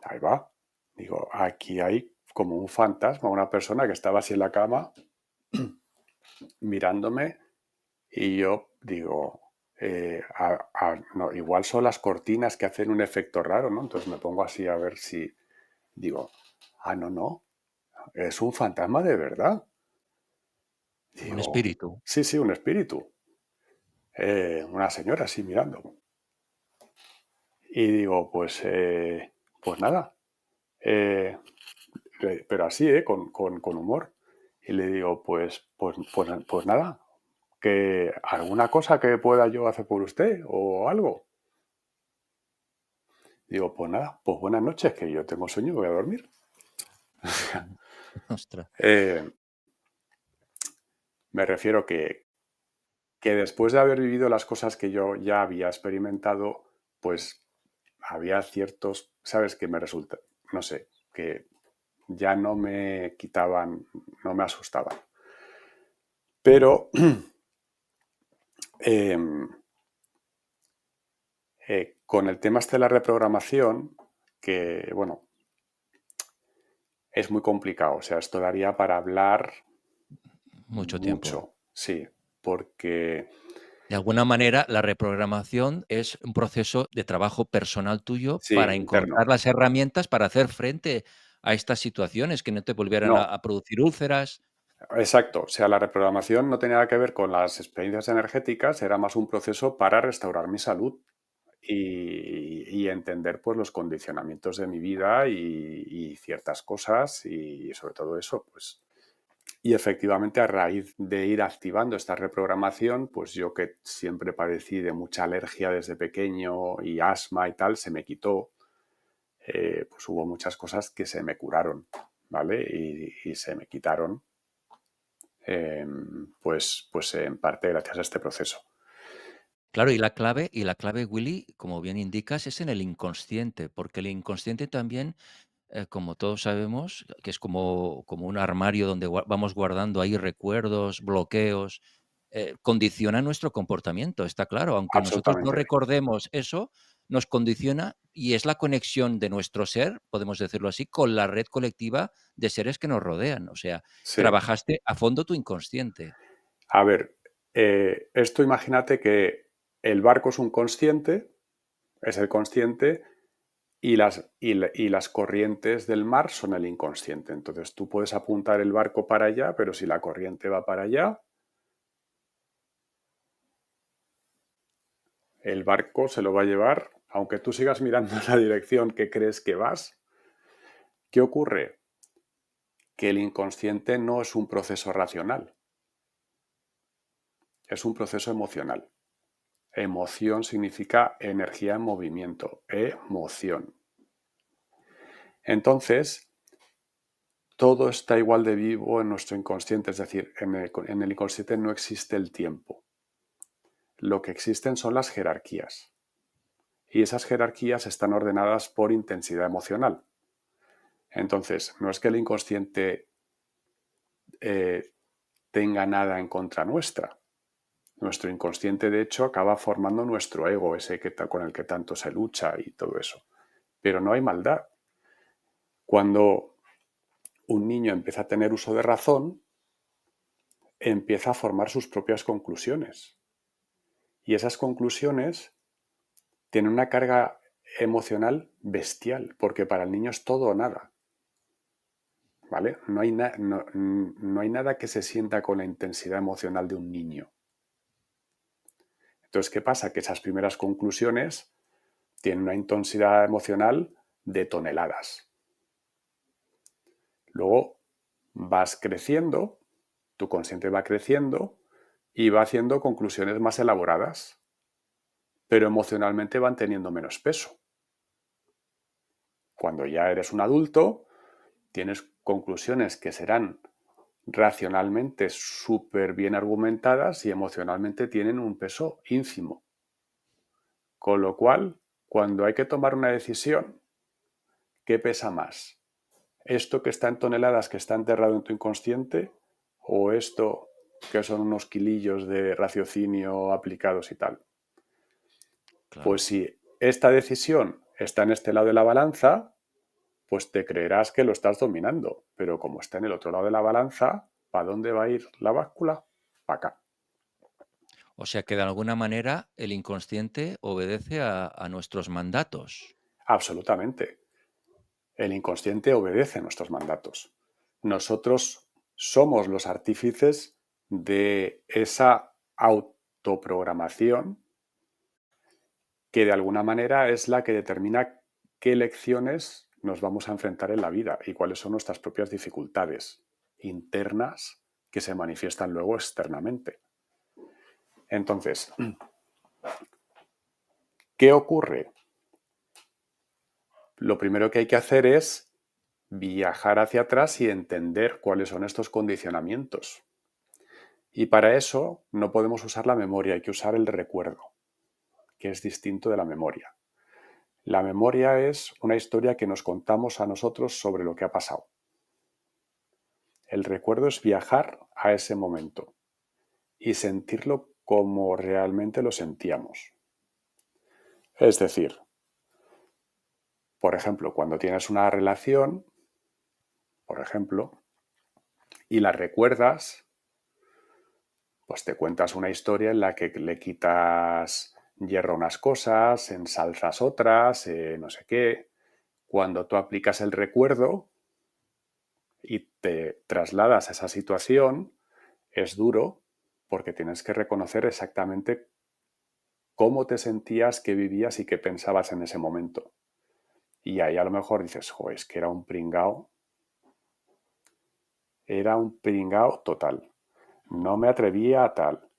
ahí va. Digo, aquí hay como un fantasma, una persona que estaba así en la cama mirándome. Y yo digo, no, igual son las cortinas que hacen un efecto raro, ¿no? Entonces me pongo así a ver si digo, no, no, es un fantasma de verdad. Un Digo, espíritu. sí, sí, un espíritu. Una señora así mirando. Y digo, pues nada, eh, pero así, con humor. Y le digo, pues nada, que alguna cosa que pueda yo hacer por usted o algo. Digo, pues nada, pues buenas noches, que yo tengo sueño y voy a dormir. Ujú. Ostras. Eh, Me refiero que después de haber vivido las cosas que yo ya había experimentado, pues había ciertos, ¿sabes? Que me resulta, no sé, que ya no me quitaban, no me asustaban. Pero eh, con el tema este de la reprogramación, que bueno, es muy complicado, o sea, esto daría para hablar Mucho tiempo. mucho, sí, porque De alguna manera, la reprogramación es un proceso de trabajo personal tuyo sí, para interno. encontrar las herramientas para hacer frente a estas situaciones, que no te volvieran a No, a producir úlceras. exacto. O sea, la reprogramación no tenía nada que ver con las experiencias energéticas, era más un proceso para restaurar mi salud y entender pues los condicionamientos de mi vida y ciertas cosas y sobre todo eso, pues. Y efectivamente a raíz de ir activando esta reprogramación, pues yo que siempre padecí de mucha alergia desde pequeño y asma y tal, se me quitó. Pues hubo muchas cosas que se me curaron, ¿vale? Y se me quitaron pues en parte gracias a este proceso. Claro, y la clave, Willy, como bien indicas, es en el inconsciente, porque el inconsciente también, como todos sabemos, que es como un armario donde vamos guardando ahí recuerdos, bloqueos, condiciona nuestro comportamiento, está claro. Aunque nosotros no Absolutamente. recordemos eso, nos condiciona y es la conexión de nuestro ser, podemos decirlo así, con la red colectiva de seres que nos rodean. O sea, Sí. trabajaste a fondo tu inconsciente. A ver, esto imagínate que el barco es un consciente, es el consciente, y las corrientes del mar son el inconsciente. Entonces tú puedes apuntar el barco para allá, pero si la corriente va para allá, el barco se lo va a llevar, aunque tú sigas mirando en la dirección que crees que vas. ¿Qué ocurre? Que el inconsciente no es un proceso racional, es un proceso emocional. Emoción significa energía en movimiento, emoción. Entonces, todo está igual de vivo en nuestro inconsciente, es decir, en el inconsciente no existe el tiempo. Lo que existen son las jerarquías. Y esas jerarquías están ordenadas por intensidad emocional. Entonces, no es que el inconsciente tenga nada en contra nuestra. Nuestro inconsciente, de hecho, acaba formando nuestro ego, ese con el que tanto se lucha y todo eso. Pero no hay maldad. Cuando un niño empieza a tener uso de razón, empieza a formar sus propias conclusiones. Y esas conclusiones tienen una carga emocional bestial, porque para el niño es todo o nada. ¿Vale? No hay nada que se sienta con la intensidad emocional de un niño. Entonces, ¿qué pasa? Que esas primeras conclusiones tienen una intensidad emocional de toneladas. Luego vas creciendo, tu consciente va creciendo y va haciendo conclusiones más elaboradas, pero emocionalmente van teniendo menos peso. Cuando ya eres un adulto, tienes conclusiones que serán racionalmente súper bien argumentadas y emocionalmente tienen un peso ínfimo. Con lo cual, cuando hay que tomar una decisión, ¿qué pesa más? ¿Esto que está en toneladas, que está enterrado en tu inconsciente? ¿O esto que son unos kilillos de raciocinio aplicados y tal? Pues Claro. si esta decisión está en este lado de la balanza, pues te creerás que lo estás dominando. Pero como está en el otro lado de la balanza, ¿para dónde va a ir la báscula? Para acá. O sea que de alguna manera el inconsciente obedece a nuestros mandatos. Absolutamente. El inconsciente obedece nuestros mandatos. Nosotros somos los artífices de esa autoprogramación que de alguna manera es la que determina qué lecciones nos vamos a enfrentar en la vida y cuáles son nuestras propias dificultades internas que se manifiestan luego externamente. Entonces, ¿qué ocurre? Lo primero que hay que hacer es viajar hacia atrás y entender cuáles son estos condicionamientos. Y para eso no podemos usar la memoria, hay que usar el recuerdo, que es distinto de la memoria. La memoria es una historia que nos contamos a nosotros sobre lo que ha pasado. El recuerdo es viajar a ese momento y sentirlo como realmente lo sentíamos. Es decir, por ejemplo, cuando tienes una relación, por ejemplo, y la recuerdas, pues te cuentas una historia en la que le quitas hierro a unas cosas, ensalzas otras, no sé qué. Cuando tú aplicas el recuerdo y te trasladas a esa situación, es duro porque tienes que reconocer exactamente cómo te sentías, qué vivías y qué pensabas en ese momento. Y ahí a lo mejor dices, jo, es que era un pringao total. No me atrevía a tal.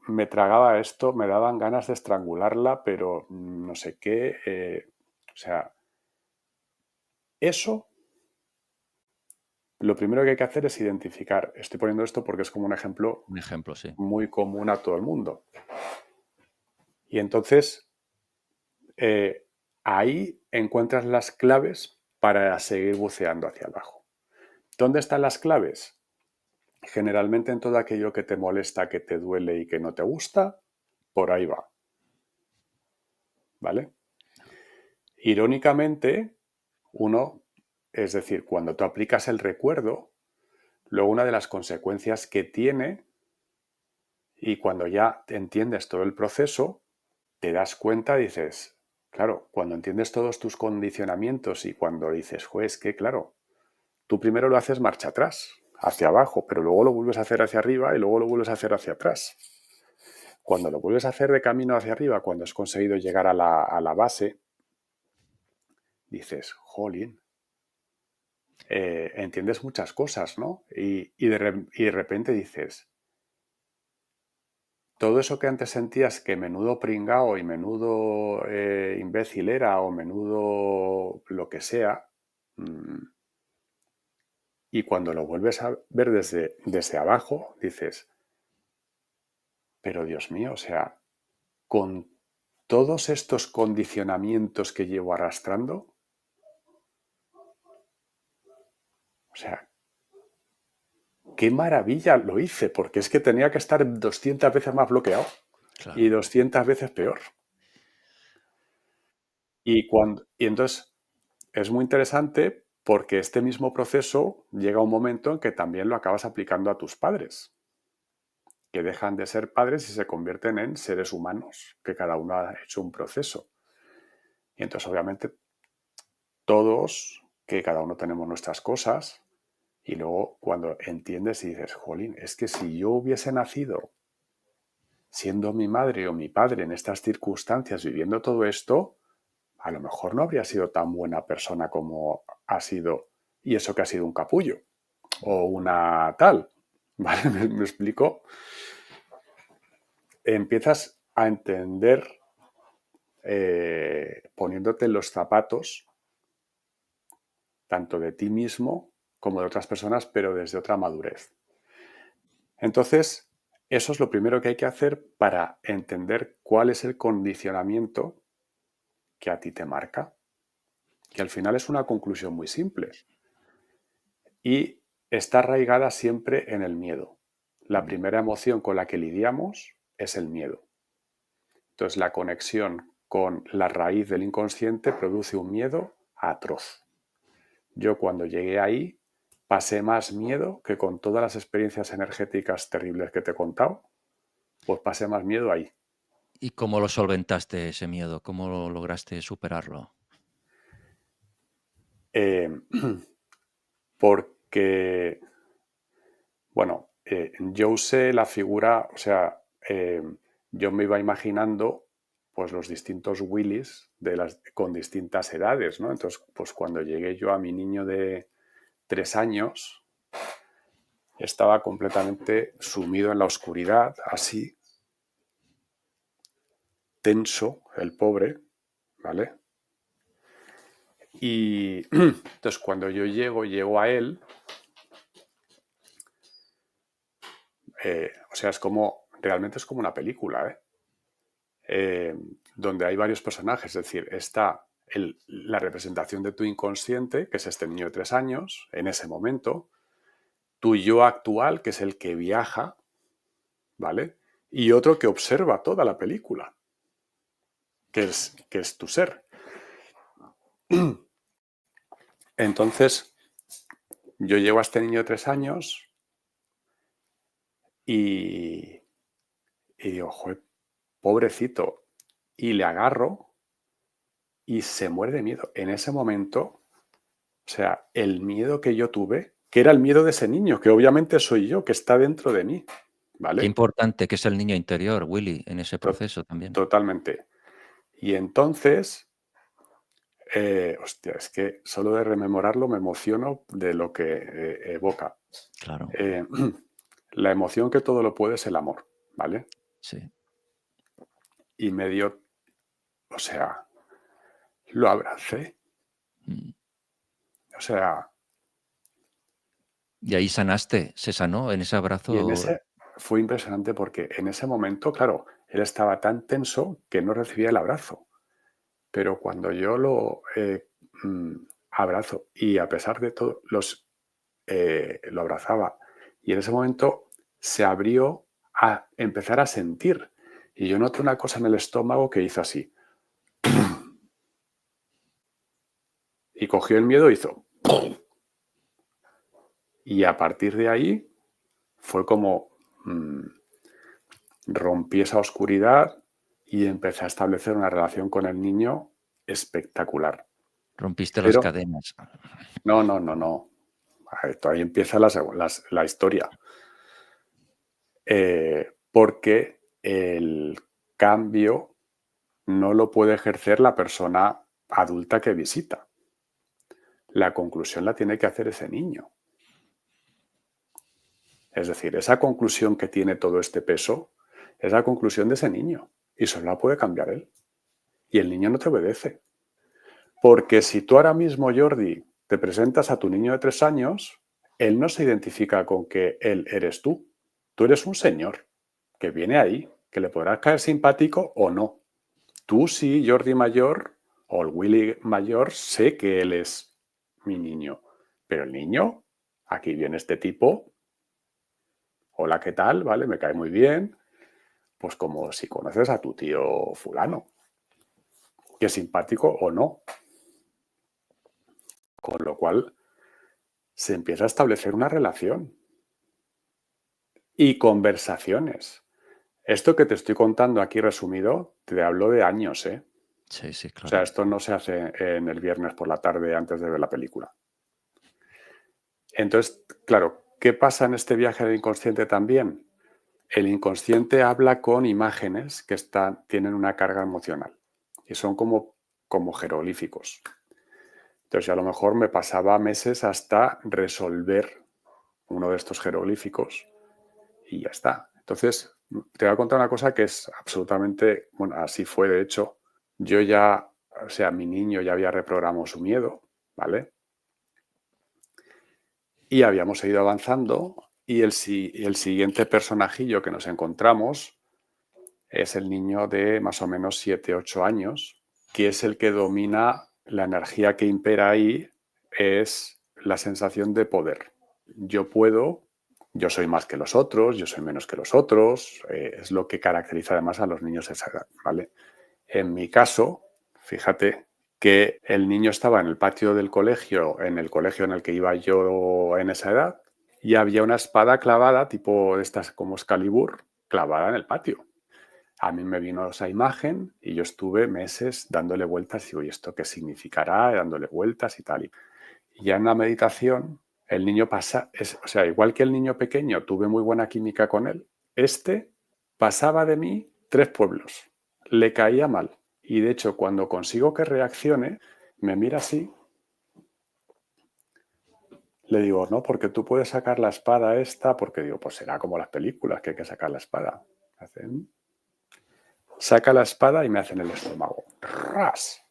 Me tragaba esto, me daban ganas de estrangularla, pero no sé qué. O sea, eso, lo primero que hay que hacer es identificar. Estoy poniendo esto porque es como un ejemplo Un ejemplo, sí. muy común a todo el mundo. Y entonces, eh, ahí encuentras las claves para seguir buceando hacia abajo. ¿Dónde están las claves? Generalmente en todo aquello que te molesta, que te duele y que no te gusta, por ahí va. ¿Vale? Irónicamente, es decir, cuando tú aplicas el recuerdo, luego una de las consecuencias que tiene, y cuando ya entiendes todo el proceso, te das cuenta, dices, claro, cuando entiendes todos tus condicionamientos y cuando dices, juez, que claro, tú primero lo haces marcha atrás, hacia abajo, pero luego lo vuelves a hacer hacia arriba y luego lo vuelves a hacer hacia atrás. cuando lo vuelves a hacer de camino hacia arriba, cuando has conseguido llegar a la base, dices, jolín, entiendes muchas cosas, ¿no? Y de repente dices, todo eso que antes sentías que menudo pringao y menudo imbécil era o menudo lo que sea, y cuando lo vuelves a ver desde abajo, dices, pero Dios mío, o sea, con todos estos condicionamientos que llevo arrastrando, o sea, qué maravilla lo hice, porque es que tenía que estar 200 veces más bloqueado y Claro. 200 veces peor. Y entonces es muy interesante porque este mismo proceso llega a un momento en que también lo acabas aplicando a tus padres, que dejan de ser padres y se convierten en seres humanos, que cada uno ha hecho un proceso. Y entonces, obviamente, todos, que cada uno tenemos nuestras cosas, y luego cuando entiendes y dices, jolín, es que si yo hubiese nacido siendo mi madre o mi padre en estas circunstancias, viviendo todo esto, a lo mejor no habría sido tan buena persona como ha sido, y eso que ha sido un capullo o una tal. ¿Vale? ¿Me explico? Empiezas a entender poniéndote en los zapatos tanto de ti mismo como de otras personas, pero desde otra madurez. Entonces, eso es lo primero que hay que hacer para entender cuál es el condicionamiento que a ti te marca, que al final es una conclusión muy simple y está arraigada siempre en el miedo. La Mm. primera emoción con la que lidiamos es el miedo. Entonces, la conexión con la raíz del inconsciente produce un miedo atroz. Yo cuando llegué ahí pasé más miedo que con todas las experiencias energéticas terribles que te he contado, pues pasé más miedo ahí. ¿Y cómo lo solventaste ese miedo? ¿Cómo lo lograste superarlo? Eh, porque, bueno, yo usé la figura, o sea, yo me iba imaginando pues los distintos Willys con distintas edades, ¿no? Entonces, pues cuando llegué yo a mi niño de 3 años, estaba completamente sumido en la oscuridad, así, tenso, el pobre, ¿vale? Y entonces cuando yo llego a él, o sea, realmente es como una película, ¿eh? Donde hay varios personajes, es decir, está la representación de tu inconsciente, que es este niño de 3 años, en ese momento, tu yo actual, que es el que viaja, ¿vale? Y otro que observa toda la película, que es tu ser. Entonces, yo llego a este niño de 3 años y, y digo, joder, pobrecito, y le agarro y se muere de miedo. En ese momento, o sea, el miedo que yo tuve, que era el miedo de ese niño, que obviamente soy yo, que está dentro de mí, Qué ¿vale? importante que es el niño interior, Willy, en ese proceso también. Totalmente. Y entonces, hostia, es que solo de rememorarlo me emociono de lo que evoca. Claro, Eh, la emoción que todo lo puede es el amor, ¿vale? sí. Y me dio, o sea, lo abracé, Mm. o sea, Y ahí sanaste, se sanó en ese y en abrazo. ese fue impresionante porque en ese momento, claro, él estaba tan tenso que no recibía el abrazo. Pero cuando yo mm, abrazo y a pesar de todo lo abrazaba y en ese momento se abrió a empezar a sentir. Y yo noté una cosa en el estómago que hizo así. Y cogió el miedo y hizo. Y a partir de ahí fue como rompí esa oscuridad y empecé a establecer una relación con el niño espectacular. Rompiste las Pero cadenas. no, no, no, no. Esto ahí empieza la historia. Porque el cambio no lo puede ejercer la persona adulta que visita. La conclusión la tiene que hacer ese niño. Es decir, esa conclusión que tiene todo este peso es la conclusión de ese niño y solo la puede cambiar él. Y el niño no te obedece. Porque si tú ahora mismo, Jordi, te presentas a tu niño de 3 años, él no se identifica con que él eres tú. Tú eres un señor que viene ahí, que le podrás caer simpático o no. Tú sí, Jordi mayor o el Willy mayor, sé que él es mi niño. Pero el niño, aquí viene este tipo, hola, ¿qué tal? Vale, me cae muy bien. Pues como si conoces a tu tío fulano, que es simpático o no. Con lo cual se empieza a establecer una relación y conversaciones. Esto que te estoy contando aquí resumido, te hablo de años, ¿eh? Sí, sí, O sea, claro. esto no se hace en el viernes por la tarde antes de ver la película. Entonces, claro, ¿qué pasa en este viaje del inconsciente también? El inconsciente habla con imágenes que tienen una carga emocional y son como jeroglíficos. Entonces, a lo mejor me pasaba meses hasta resolver uno de estos jeroglíficos y ya está. Entonces, te voy a contar una cosa que es absolutamente, bueno, así fue de hecho. Yo ya, o sea, mi niño ya había reprogramado su miedo, ¿vale? Y habíamos seguido avanzando y el siguiente personajillo que nos encontramos es el niño de más o menos 7, 8 años, que es el que domina la energía que impera ahí, es la sensación de poder. Yo puedo, yo soy más que los otros, yo soy menos que los otros, es lo que caracteriza además a los niños de esa edad, ¿vale? En mi caso, fíjate que el niño estaba en el patio del colegio, en el colegio en el que iba yo en esa edad, y había una espada clavada, tipo de estas como Excalibur, clavada en el patio. A mí me vino esa imagen y yo estuve meses dándole vueltas y digo, ¿y esto qué significará? Dándole vueltas y tal. Y ya en la meditación, el niño pasa, o sea, igual que el niño pequeño, tuve muy buena química con él, este pasaba de mí 3 pueblos, le caía mal. Y de hecho, cuando consigo que reaccione, me mira así, le digo, no, porque tú puedes sacar la espada esta, porque digo, pues será como las películas que hay que sacar la espada. Hacen, saca la espada y me hacen el estómago. ¡Ras!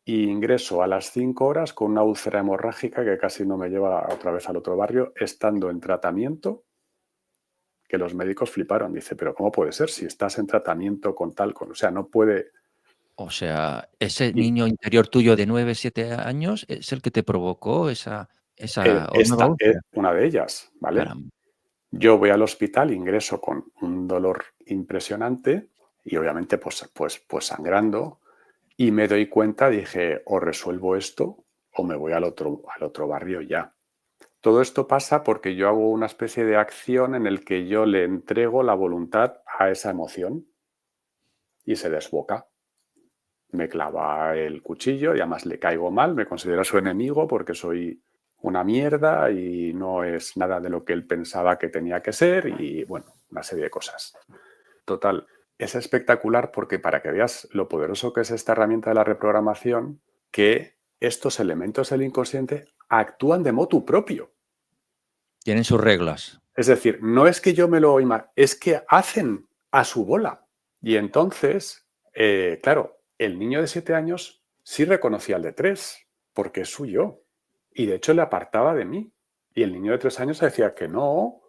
Y ingreso a las 5 horas con una úlcera hemorrágica que casi no me lleva otra vez al otro barrio, estando en tratamiento, que los médicos fliparon. Dice, pero ¿cómo puede ser si estás en tratamiento con tal? O sea, no puede. O sea, ese Y niño interior tuyo de 9, 7 años es el que te provocó esa nueva esta es úlcera. una de ellas, ¿vale? Caramba. Yo voy al hospital, ingreso con un dolor impresionante y obviamente pues sangrando y me doy cuenta, dije, o resuelvo esto o me voy al otro barrio ya. Todo esto pasa porque yo hago una especie de acción en el que yo le entrego la voluntad a esa emoción y se desboca. Me clava el cuchillo y además le caigo mal, me considera su enemigo porque soy una mierda y no es nada de lo que él pensaba que tenía que ser y bueno, una serie de cosas. Total, es espectacular porque para que veas lo poderoso que es esta herramienta de la reprogramación, que estos elementos del inconsciente actúan de motu propio. Tienen sus reglas. Es decir, no es que yo me lo imagine, es que hacen a su bola. Y entonces, claro, el niño de 7 años sí reconocía al de 3 porque es suyo. Y de hecho le apartaba de mí. Y el niño de 3 años decía que no.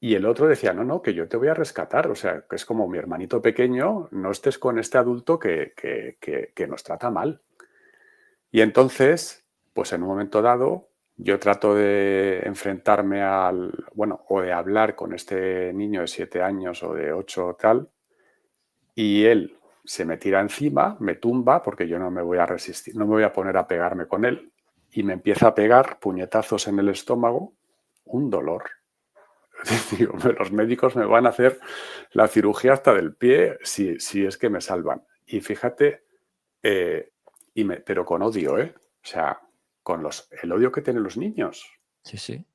Y el otro decía, no, no, que yo te voy a rescatar. O sea, que es como mi hermanito pequeño, no estés con este adulto que nos trata mal. Y entonces, pues en un momento dado, yo trato de enfrentarme bueno, o de hablar con este niño de 7 años o de 8 o tal, y él se me tira encima, me tumba, porque yo no me voy a resistir, no me voy a poner a pegarme con él, y me empieza a pegar puñetazos en el estómago, un dolor. Digo, los médicos me van a hacer la cirugía hasta del pie si es que me salvan. Y fíjate, eh, pero con odio, ¿eh? O sea, con el odio que tienen los niños. Sí, sí.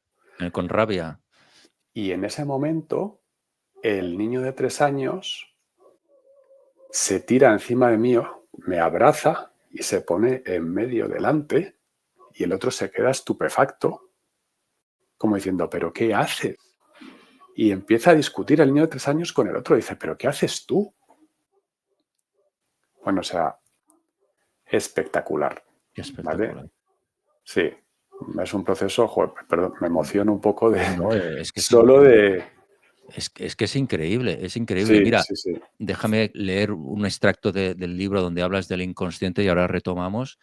Con rabia. Y en ese momento el niño de 3 años se tira encima de mí, me abraza y se pone en medio delante, y el otro se queda estupefacto, como diciendo, ¿pero qué haces? Y empieza a discutir el niño de 3 años con el otro. Dice, ¿pero qué haces tú? Bueno, o sea, espectacular, Qué ¿vale? espectacular. Sí, es un proceso, joder, perdón, me emociono un poco de No, no, es que es solo de... es que es increíble, es increíble. Sí, Mira, sí, sí, déjame leer un extracto del libro donde hablas del inconsciente y ahora retomamos.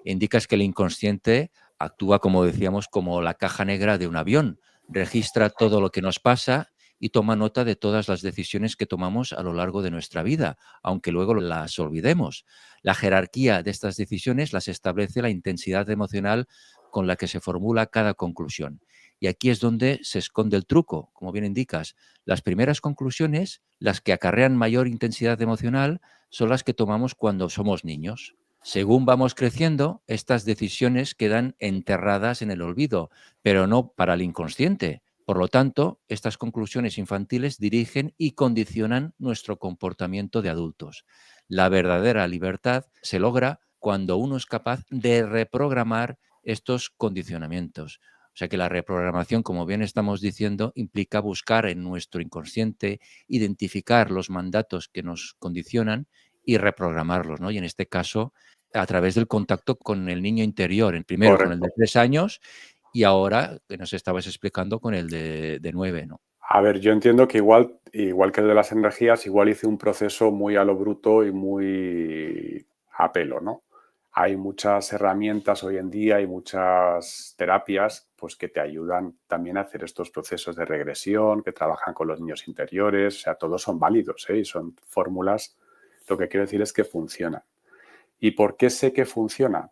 Indicas que el inconsciente actúa, como decíamos, como la caja negra de un avión. Registra todo lo que nos pasa y toma nota de todas las decisiones que tomamos a lo largo de nuestra vida, aunque luego las olvidemos. La jerarquía de estas decisiones las establece la intensidad emocional con la que se formula cada conclusión. Y aquí es donde se esconde el truco, como bien indicas. Las primeras conclusiones, las que acarrean mayor intensidad emocional, son las que tomamos cuando somos niños. Según vamos creciendo, estas decisiones quedan enterradas en el olvido, pero no para el inconsciente. Por lo tanto, estas conclusiones infantiles dirigen y condicionan nuestro comportamiento de adultos. La verdadera libertad se logra cuando uno es capaz de reprogramar estos condicionamientos. O sea que la reprogramación, como bien estamos diciendo, implica buscar en nuestro inconsciente, identificar los mandatos que nos condicionan y reprogramarlos, ¿no? Y en este caso, a través del contacto con el niño interior, el primero con el de correcto. 3 años y ahora que nos estabas explicando con el de 9, ¿no? A ver, yo entiendo que igual que el de las energías, igual hice un proceso muy a lo bruto y muy a pelo, ¿no? Hay muchas herramientas hoy en día y muchas terapias pues, que te ayudan también a hacer estos procesos de regresión, que trabajan con los niños interiores, o sea, todos son válidos, ¿eh? Y son fórmulas, lo que quiero decir es que funcionan. ¿Y por qué sé que funcionan?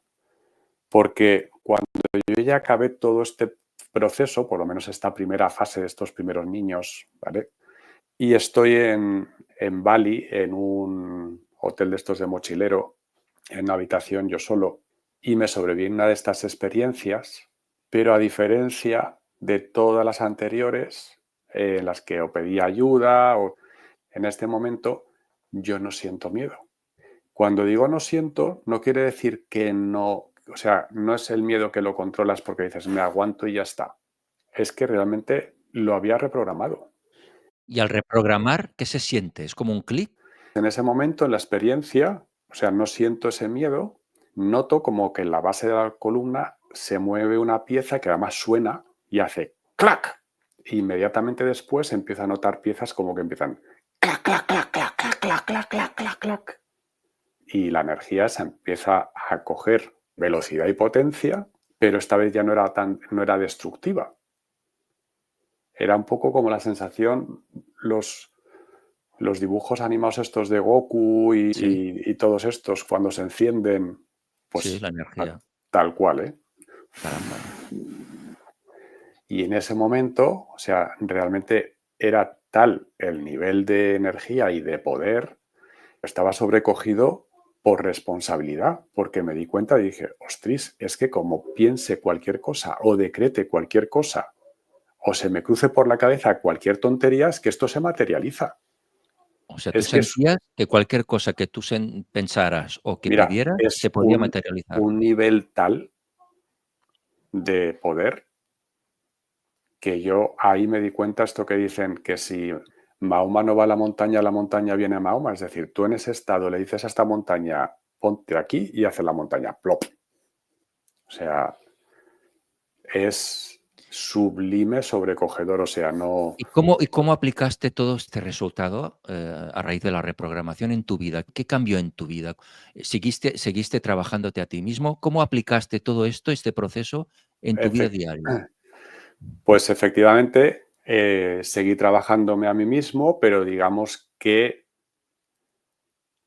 Porque cuando yo ya acabé todo este proceso, por lo menos esta primera fase de estos primeros niños, ¿vale? Y estoy en Bali, en un hotel de estos de mochilero, en una habitación yo solo, y me sobreviví una de estas experiencias, pero a diferencia de todas las anteriores, en las que o pedía ayuda, o en este momento yo no siento miedo. Cuando digo no siento, no quiere decir que no, o sea, no es el miedo que lo controlas porque dices, me aguanto y ya está. Es que realmente lo había reprogramado. Y al reprogramar, ¿qué se siente? ¿Es como un clic? En ese momento, en la experiencia, o sea, no siento ese miedo, noto como que en la base de la columna se mueve una pieza que además suena y hace clac. E inmediatamente después empiezo a notar piezas como que empiezan clac, clac, clac, clac, clac, clac, clac, clac, clac, clac. Y la energía se empieza a coger velocidad y potencia, pero esta vez ya no era destructiva. Era un poco como la sensación, los dibujos animados estos de Goku Sí, y todos estos cuando se encienden, sí, pues la energía. tal cual, ¿eh? Caramba. Y en ese momento, o sea, realmente era tal el nivel de energía y de poder, estaba sobrecogido por responsabilidad, porque me di cuenta y dije, ostras, es que como piense cualquier cosa o decrete cualquier cosa o se me cruce por la cabeza cualquier tontería, es que esto se materializa. O sea, tú Es que es, sentías que cualquier cosa que tú pensaras o que mira, pidieras se es podía materializar. un nivel tal de poder que yo ahí me di cuenta esto que dicen que si Mahoma no va a la montaña viene a Mahoma. Es decir, tú en ese estado le dices a esta montaña, ponte aquí y hace la montaña, plop. O sea, es sublime, sobrecogedor, o sea, no... ¿Y cómo aplicaste todo este resultado, a raíz de la reprogramación en tu vida? ¿Qué cambió en tu vida? ¿Seguiste trabajándote a ti mismo? ¿Cómo aplicaste todo esto, este proceso, en tu vida Efect- diaria? Pues efectivamente, seguí trabajándome a mí mismo, pero digamos que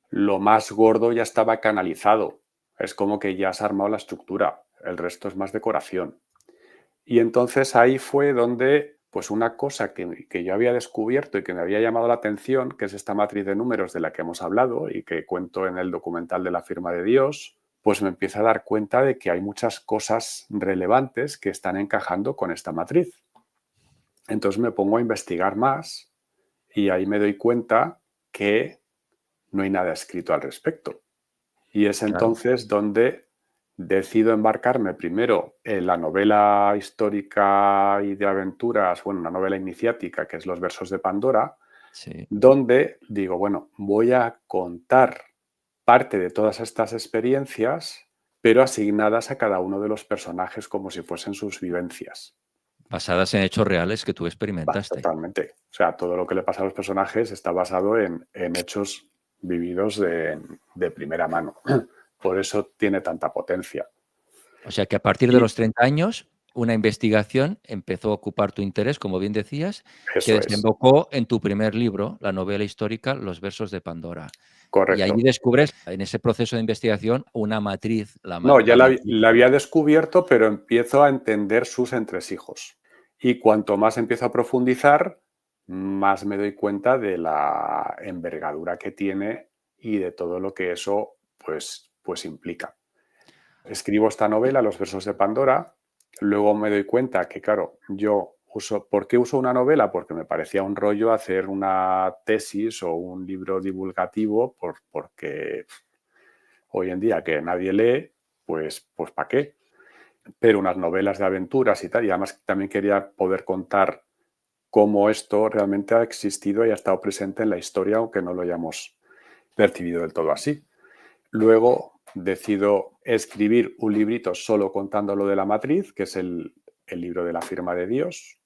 lo más gordo ya estaba canalizado. Es como que ya has armado la estructura, el resto es más decoración. Y entonces ahí fue donde, pues una cosa que yo había descubierto y que me había llamado la atención, que es esta matriz de números de la que hemos hablado y que cuento en el documental de la firma de Dios, pues me empiezo a dar cuenta de que hay muchas cosas relevantes que están encajando con esta matriz. Entonces me pongo a investigar más y ahí me doy cuenta que no hay nada escrito al respecto. Y es Claro, entonces donde decido embarcarme primero en la novela histórica y de aventuras, bueno, una novela iniciática que es Los versos de Pandora, sí. donde digo, bueno, voy a contar parte de todas estas experiencias, pero asignadas a cada uno de los personajes como si fuesen sus vivencias. Basadas en hechos reales que tú Va, experimentaste. totalmente. O sea, todo lo que le pasa a los personajes está basado en hechos vividos de primera mano. Por eso tiene tanta potencia. O sea que a partir de Y los 30 años, una investigación empezó a ocupar tu interés, como bien decías, que eso es, desembocó en tu primer libro, la novela histórica Los versos de Pandora. Y ahí correcto. descubres, en ese proceso de investigación, una matriz, No, ya la matriz. la había descubierto, pero empiezo a entender sus entresijos. Y cuanto más empiezo a profundizar, más me doy cuenta de la envergadura que tiene y de todo lo que eso pues implica. Escribo esta novela, Los versos de Pandora, luego me doy cuenta que, claro, ¿por qué uso una novela? Porque me parecía un rollo hacer una tesis o un libro divulgativo, porque hoy en día que nadie lee, pues ¿para qué? Pero unas novelas de aventuras y tal, y además también quería poder contar cómo esto realmente ha existido y ha estado presente en la historia, aunque no lo hayamos percibido del todo así. Luego decido escribir un librito solo contando lo de la matriz, que es el libro de la firma de Dios.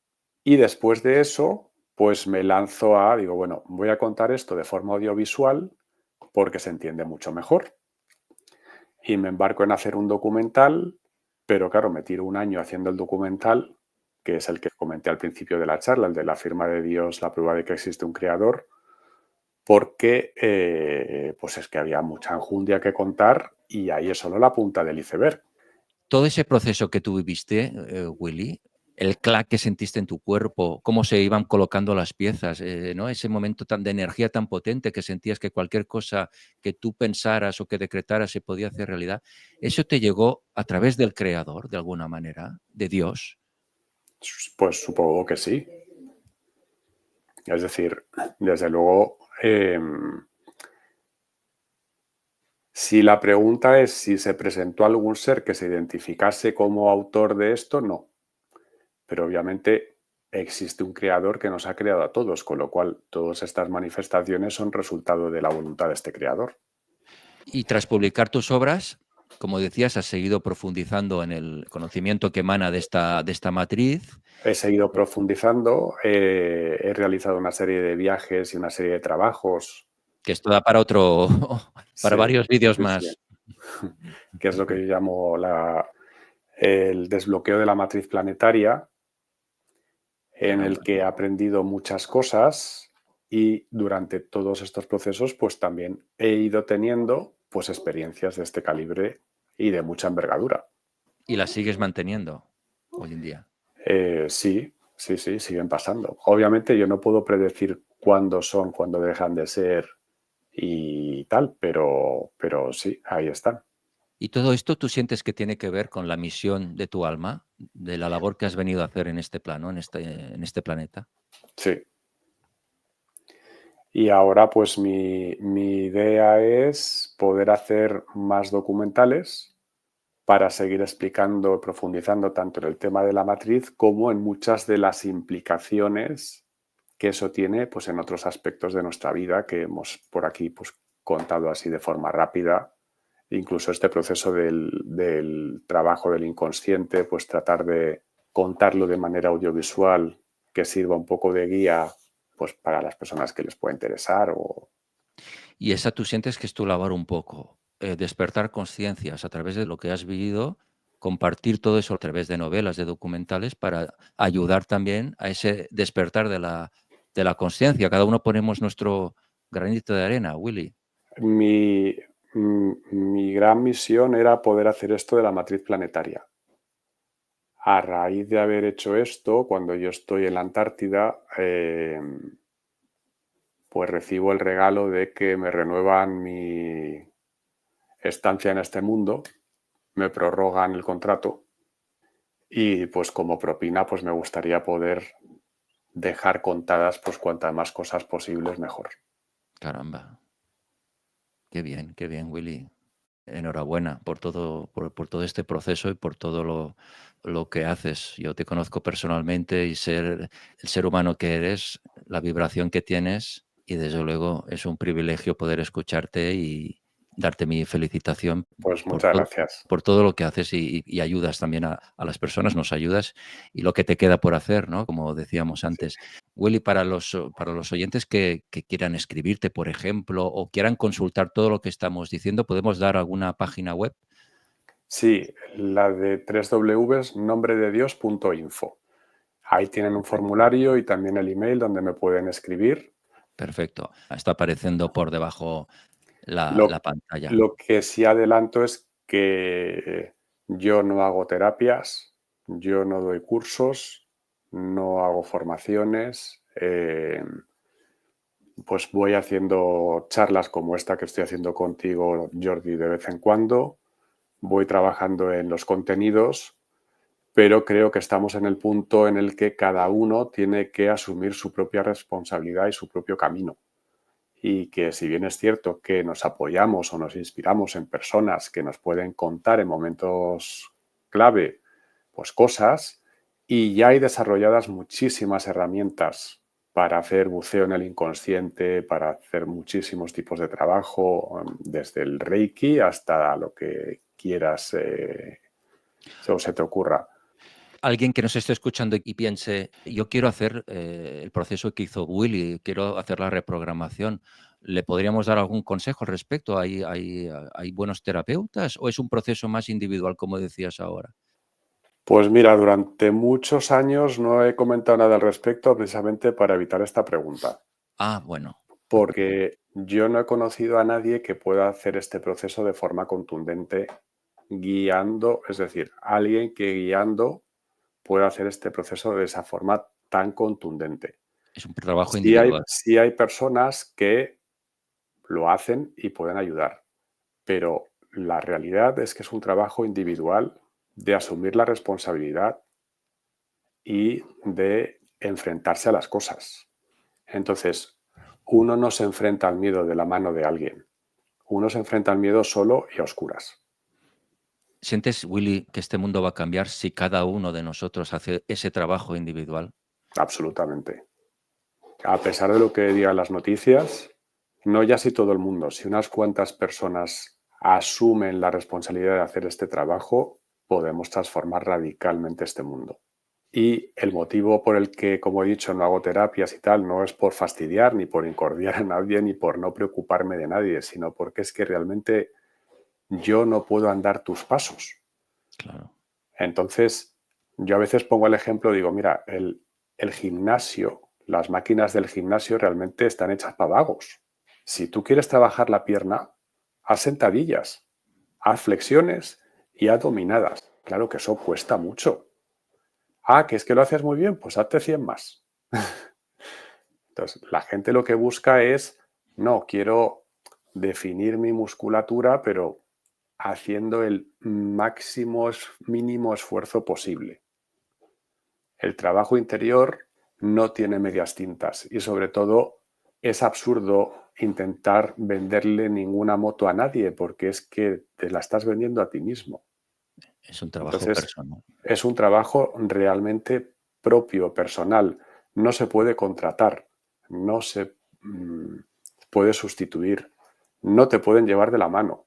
Y después de eso, pues me lanzo digo, bueno, voy a contar esto de forma audiovisual porque se entiende mucho mejor. Y me embarco en hacer un documental, pero claro, me tiro un año haciendo el documental, que es el que comenté al principio de la charla, el de la firma de Dios, la prueba de que existe un creador, porque pues es que había mucha enjundia que contar y ahí es solo la punta del iceberg. Todo ese proceso que tú viviste, Willy, el clac que sentiste en tu cuerpo, cómo se iban colocando las piezas, ¿no? Ese momento tan de energía tan potente que sentías que cualquier cosa que tú pensaras o que decretaras se podía hacer realidad, ¿eso te llegó a través del creador, de alguna manera, de Dios? Pues supongo que sí. Es decir, desde luego, si la pregunta es si se presentó algún ser que se identificase como autor de esto, no. Pero obviamente existe un creador que nos ha creado a todos, con lo cual todas estas manifestaciones son resultado de la voluntad de este creador. Y tras publicar tus obras, como decías, has seguido profundizando en el conocimiento que emana de esta matriz, He seguido profundizando, he realizado una serie de viajes y una serie de trabajos. que esto da para otro, para Sí, varios vídeos sí, sí. más. Que es lo que yo llamo el desbloqueo de la matriz planetaria, Qué en el nombre. que he aprendido muchas cosas y durante todos estos procesos pues también he ido teniendo pues experiencias de este calibre y de mucha envergadura. Y la sigues manteniendo hoy en día. Sí, sí, sí, siguen pasando. Obviamente yo no puedo predecir cuándo son, cuándo dejan de ser y tal, pero sí, ahí están. ¿Y todo esto tú sientes que tiene que ver con la misión de tu alma, de la labor que has venido a hacer en este plano, en este planeta? Sí. Y ahora pues mi idea es poder hacer más documentales para seguir explicando, profundizando tanto en el tema de la matriz como en muchas de las implicaciones que eso tiene pues, en otros aspectos de nuestra vida que hemos por aquí pues, contado así de forma rápida. Incluso este proceso del trabajo del inconsciente, pues tratar de contarlo de manera audiovisual que sirva un poco de guía pues, para las personas que les pueda interesar. Y esa tú sientes que es tu labor un poco, despertar conciencias a través de lo que has vivido, compartir todo eso a través de novelas, de documentales, para ayudar también a ese despertar de la conciencia. Cada uno ponemos nuestro granito de arena, Willy. Mi, mi gran misión era poder hacer esto de la matriz planetaria. A raíz de haber hecho esto, cuando yo estoy en la Antártida, pues recibo el regalo de que me renuevan mi estancia en este mundo, me prorrogan el contrato y pues como propina pues me gustaría poder dejar contadas pues cuantas más cosas posibles mejor. Caramba. Qué bien, Willy. Enhorabuena por todo este proceso y por todo lo que haces. Yo te conozco personalmente y ser el ser humano que eres, la vibración que tienes y desde luego es un privilegio poder escucharte y darte mi felicitación Pues por muchas gracias. por todo lo que haces y ayudas también a las personas, nos ayudas y lo que te queda por hacer, ¿no? Como decíamos Sí. antes. Willy, para los oyentes que quieran escribirte, por ejemplo, o quieran consultar todo lo que estamos diciendo, ¿podemos dar alguna página web? Sí, la de www.nombrededios.info. Ahí tienen un Perfecto, formulario y también el email donde me pueden escribir. perfecto. Está apareciendo por debajo la Lo, pantalla. lo que sí adelanto es que yo no hago terapias, yo no doy cursos, no hago formaciones, pues voy haciendo charlas como esta que estoy haciendo contigo, Jordi, de vez en cuando, voy trabajando en los contenidos, pero creo que estamos en el punto en el que cada uno tiene que asumir su propia responsabilidad y su propio camino. Y que si bien es cierto que nos apoyamos o nos inspiramos en personas que nos pueden contar en momentos clave, pues cosas, y ya hay desarrolladas muchísimas herramientas para hacer buceo en el inconsciente, para hacer muchísimos tipos de trabajo, desde el Reiki hasta lo que quieras o se te ocurra. Alguien que nos esté escuchando y piense, yo quiero hacer el proceso que hizo Willy, quiero hacer la reprogramación, ¿le podríamos dar algún consejo al respecto? ¿Hay buenos terapeutas o es un proceso más individual, como decías ahora? Pues mira, durante muchos años no he comentado nada al respecto precisamente para evitar esta pregunta, Ah, bueno, perfecto. porque yo no he conocido a nadie que pueda hacer este proceso de forma contundente guiando, es decir, alguien que guiando pueda hacer este proceso de esa forma tan contundente. Es un trabajo individual. Sí hay personas que lo hacen y pueden ayudar, pero la realidad es que es un trabajo individual de asumir la responsabilidad y de enfrentarse a las cosas. Entonces, uno no se enfrenta al miedo de la mano de alguien, uno se enfrenta al miedo solo y a oscuras, ¿Sientes, Willy, que este mundo va a cambiar si cada uno de nosotros hace ese trabajo individual? absolutamente. A pesar de lo que digan las noticias, no ya si todo el mundo, si unas cuantas personas asumen la responsabilidad de hacer este trabajo, podemos transformar radicalmente este mundo. Y el motivo por el que, como he dicho, no hago terapias y tal, no es por fastidiar, ni por incordiar a nadie, ni por no preocuparme de nadie, sino porque es que realmente yo no puedo andar tus pasos. Claro, Entonces, yo a veces pongo el ejemplo, digo, mira, el gimnasio, las máquinas del gimnasio realmente están hechas para vagos. Si tú quieres trabajar la pierna, haz sentadillas, haz flexiones y haz dominadas. Claro que eso cuesta mucho. Ah, que es que lo haces muy bien, pues hazte 100 más. Entonces, la gente lo que busca es, no, quiero definir mi musculatura, pero haciendo el mínimo esfuerzo posible. El trabajo interior no tiene medias tintas y sobre todo es absurdo intentar venderle ninguna moto a nadie porque es que te la estás vendiendo a ti mismo. es un trabajo Entonces, personal. es un trabajo realmente propio, personal. No se puede contratar, no se puede sustituir, no te pueden llevar de la mano.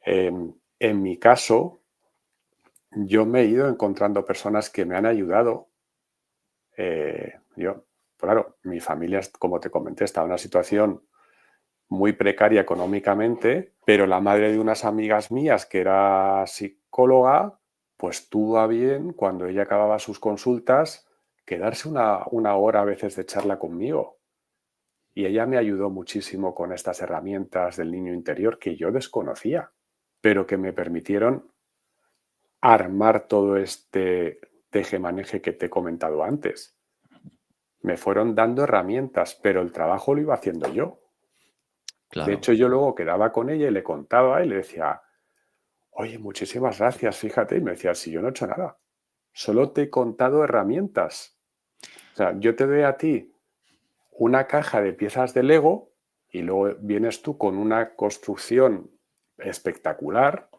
En mi caso, yo me he ido encontrando personas que me han ayudado. Yo, claro, mi familia, como te comenté, estaba en una situación muy precaria económicamente, pero la madre de unas amigas mías, que era psicóloga, pues tuvo a bien, cuando ella acababa sus consultas, quedarse una hora a veces de charla conmigo. Y ella me ayudó muchísimo con estas herramientas del niño interior que yo desconocía, pero que me permitieron armar todo este tejemaneje que te he comentado antes. Me fueron dando herramientas, pero el trabajo lo iba haciendo yo. De Claro. hecho, yo luego quedaba con ella y le contaba y le decía, oye, muchísimas gracias, fíjate. Y me decía, si yo no he hecho nada, solo te he contado herramientas. sea, yo te doy a ti una caja de piezas de Lego y luego vienes tú con una construcción espectacular.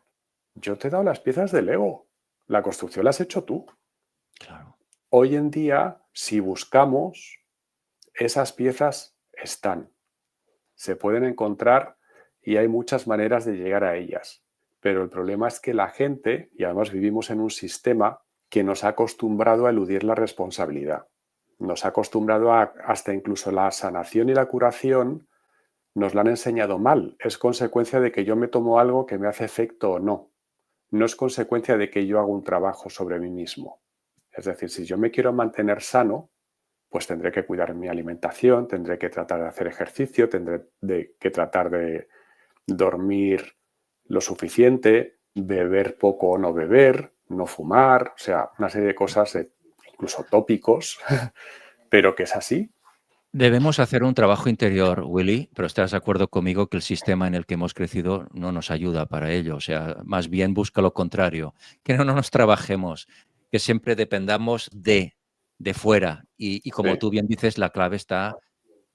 Yo te he dado las piezas de Lego. La construcción la has hecho tú. Claro. Hoy en día, si buscamos, esas piezas están. Se pueden encontrar y hay muchas maneras de llegar a ellas. Pero el problema es que la gente, y además vivimos en un sistema que nos ha acostumbrado a eludir la responsabilidad. Nos ha acostumbrado a hasta incluso la sanación y la curación nos la han enseñado mal. Es consecuencia de que yo me tomo algo que me hace efecto o no. No es consecuencia de que yo haga un trabajo sobre mí mismo. Es decir, si yo me quiero mantener sano, pues tendré que cuidar mi alimentación, tendré que tratar de hacer ejercicio, que tratar de dormir lo suficiente, beber poco o no beber, no fumar, o sea, una serie de cosas, incluso tópicos, pero que es así. Debemos hacer un trabajo interior, Willy, pero estarás de acuerdo conmigo que el sistema en el que hemos crecido no nos ayuda para ello. O sea, más bien busca lo contrario, que no nos trabajemos, que siempre dependamos de fuera. Y como Sí. tú bien dices, la clave está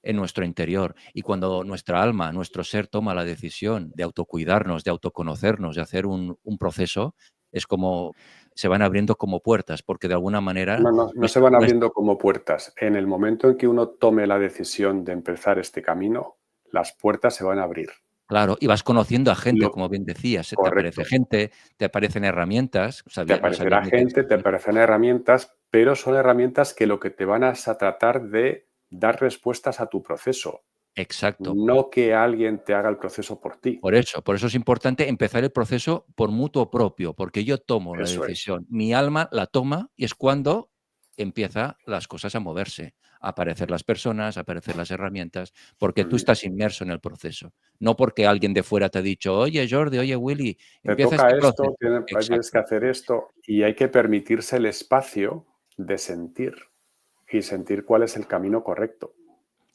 en nuestro interior. Y cuando nuestra alma, nuestro ser toma la decisión de autocuidarnos, de autoconocernos, de hacer un proceso, es como se van abriendo como puertas, porque de alguna manera No, no, no se van abriendo como puertas. En el momento en que uno tome la decisión de empezar este camino, las puertas se van a abrir. claro, y vas conociendo a gente, Lo como bien decías, te aparece correcto. gente, te aparecen herramientas, Te no sabías aparecerá ni que gente, te existían. aparecerán herramientas, pero son herramientas que lo que te van es a tratar de dar respuestas a tu proceso, Exacto. no que alguien te haga el proceso por ti. Por eso es importante empezar el proceso por mutuo propio, porque yo tomo la Eso es. decisión, mi alma la toma y es cuando empieza las cosas a moverse, a aparecer las personas, a aparecer las herramientas, porque tú Mm. estás inmerso en el proceso, no porque alguien de fuera te ha dicho: "Oye, Jordi, oye, Willy, Te empieza toca este esto, proceso". tienes que Exacto, hacer esto y hay que permitirse el espacio de sentir y sentir cuál es el camino correcto,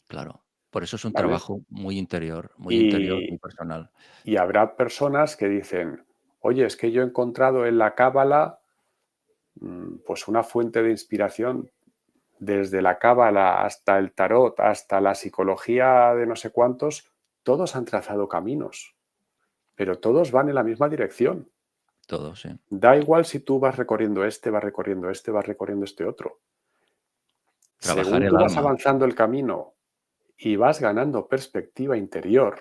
claro. Por eso es un ¿vale? trabajo muy interior, muy Y, personal. y habrá personas que dicen, oye, es que yo he encontrado en la cábala pues una fuente de inspiración desde la cábala hasta el tarot, hasta la psicología de no sé cuántos, todos han trazado caminos, pero todos van en la misma dirección. Todo, sí. Da igual si tú vas recorriendo este, vas recorriendo este, vas recorriendo este otro. Trabajar Según el tú vas alma. avanzando el camino y vas ganando perspectiva interior,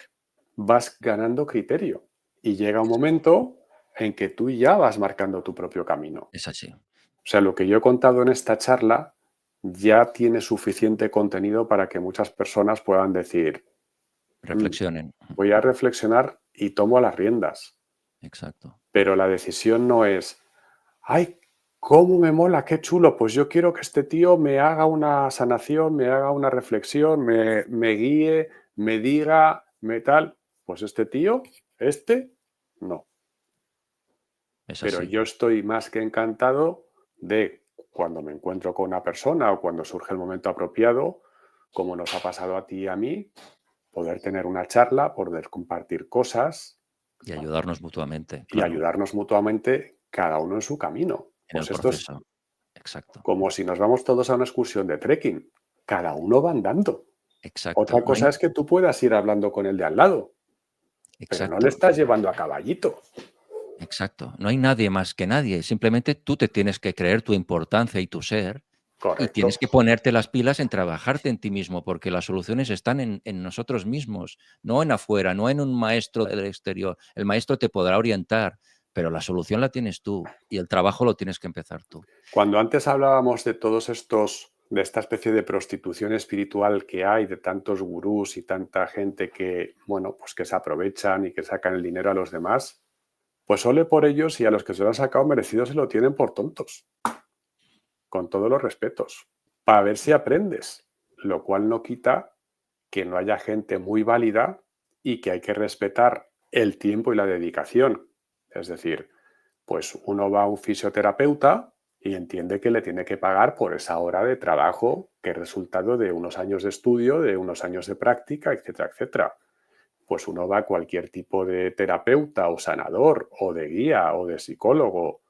vas ganando criterio. Y llega un momento en que tú ya vas marcando tu propio camino. Es así. O sea, lo que yo he contado en esta charla ya tiene suficiente contenido para que muchas personas puedan decir, "Mm, Reflexionen. voy a reflexionar y tomo las riendas". Exacto. Pero la decisión no es, ay, cómo me mola, qué chulo, pues yo quiero que este tío me haga una sanación, me haga una reflexión, me guíe, me diga, me tal. Pues este tío, no. Es Pero así. yo estoy más que encantado de cuando me encuentro con una persona o cuando surge el momento apropiado, como nos ha pasado a ti y a mí, poder tener una charla, poder compartir cosas Y ayudarnos mutuamente, y claro, ayudarnos mutuamente, cada uno en su camino. en el Pues esto es proceso. Exacto, como si nos vamos todos a una excursión de trekking. Cada uno va andando. exacto. Otra cosa es que tú puedas ir hablando con el de al lado, pero no le Exacto, estás llevando a caballito. exacto. No hay nadie más que nadie. Simplemente tú te tienes que creer tu importancia y tu ser, y Correcto. tienes que ponerte las pilas en trabajarte en ti mismo, porque las soluciones están en nosotros mismos, no en afuera, no en un maestro del exterior. El maestro te podrá orientar, pero la solución la tienes tú y el trabajo lo tienes que empezar tú. Cuando antes hablábamos de todos estos, de esta especie de prostitución espiritual que hay, de tantos gurús y tanta gente que, bueno, pues que se aprovechan y que sacan el dinero a los demás, pues ole por ellos y a los que se lo han sacado merecido se lo tienen por tontos, con todos los respetos, para ver si aprendes, lo cual no quita que no haya gente muy válida y que hay que respetar el tiempo y la dedicación. Es decir, pues uno va a un fisioterapeuta y entiende que le tiene que pagar por esa hora de trabajo que es resultado de unos años de estudio, de unos años de práctica, etcétera, etcétera. Pues uno va a cualquier tipo de terapeuta o sanador o de guía o de psicólogo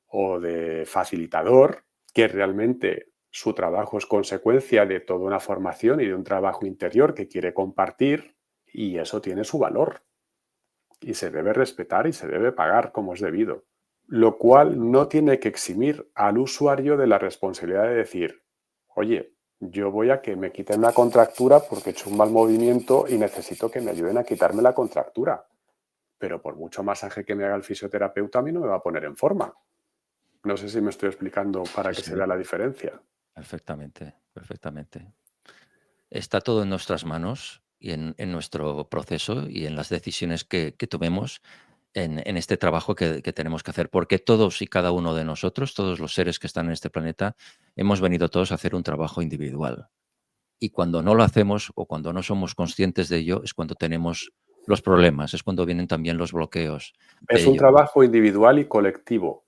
o de facilitador que realmente Su trabajo es consecuencia de toda una formación y de un trabajo interior que quiere compartir y eso tiene su valor y se debe respetar y se debe pagar como es debido. Lo cual no tiene que eximir al usuario de la responsabilidad de decir, oye, yo voy a que me quiten una contractura porque he hecho un mal movimiento y necesito que me ayuden a quitarme la contractura. Pero por mucho masaje que me haga el fisioterapeuta, a mí no me va a poner en forma. No sé si me estoy explicando para Sí, que se sí, vea la diferencia. perfectamente, perfectamente. Está todo en nuestras manos y en nuestro proceso y en las decisiones que tomemos en este trabajo que tenemos que hacer, porque todos y cada uno de nosotros, todos los seres que están en este planeta, hemos venido todos a hacer un trabajo individual. Y cuando no lo hacemos o cuando no somos conscientes de ello, es cuando tenemos los problemas, es cuando vienen también los bloqueos de Es un ello. trabajo individual y colectivo.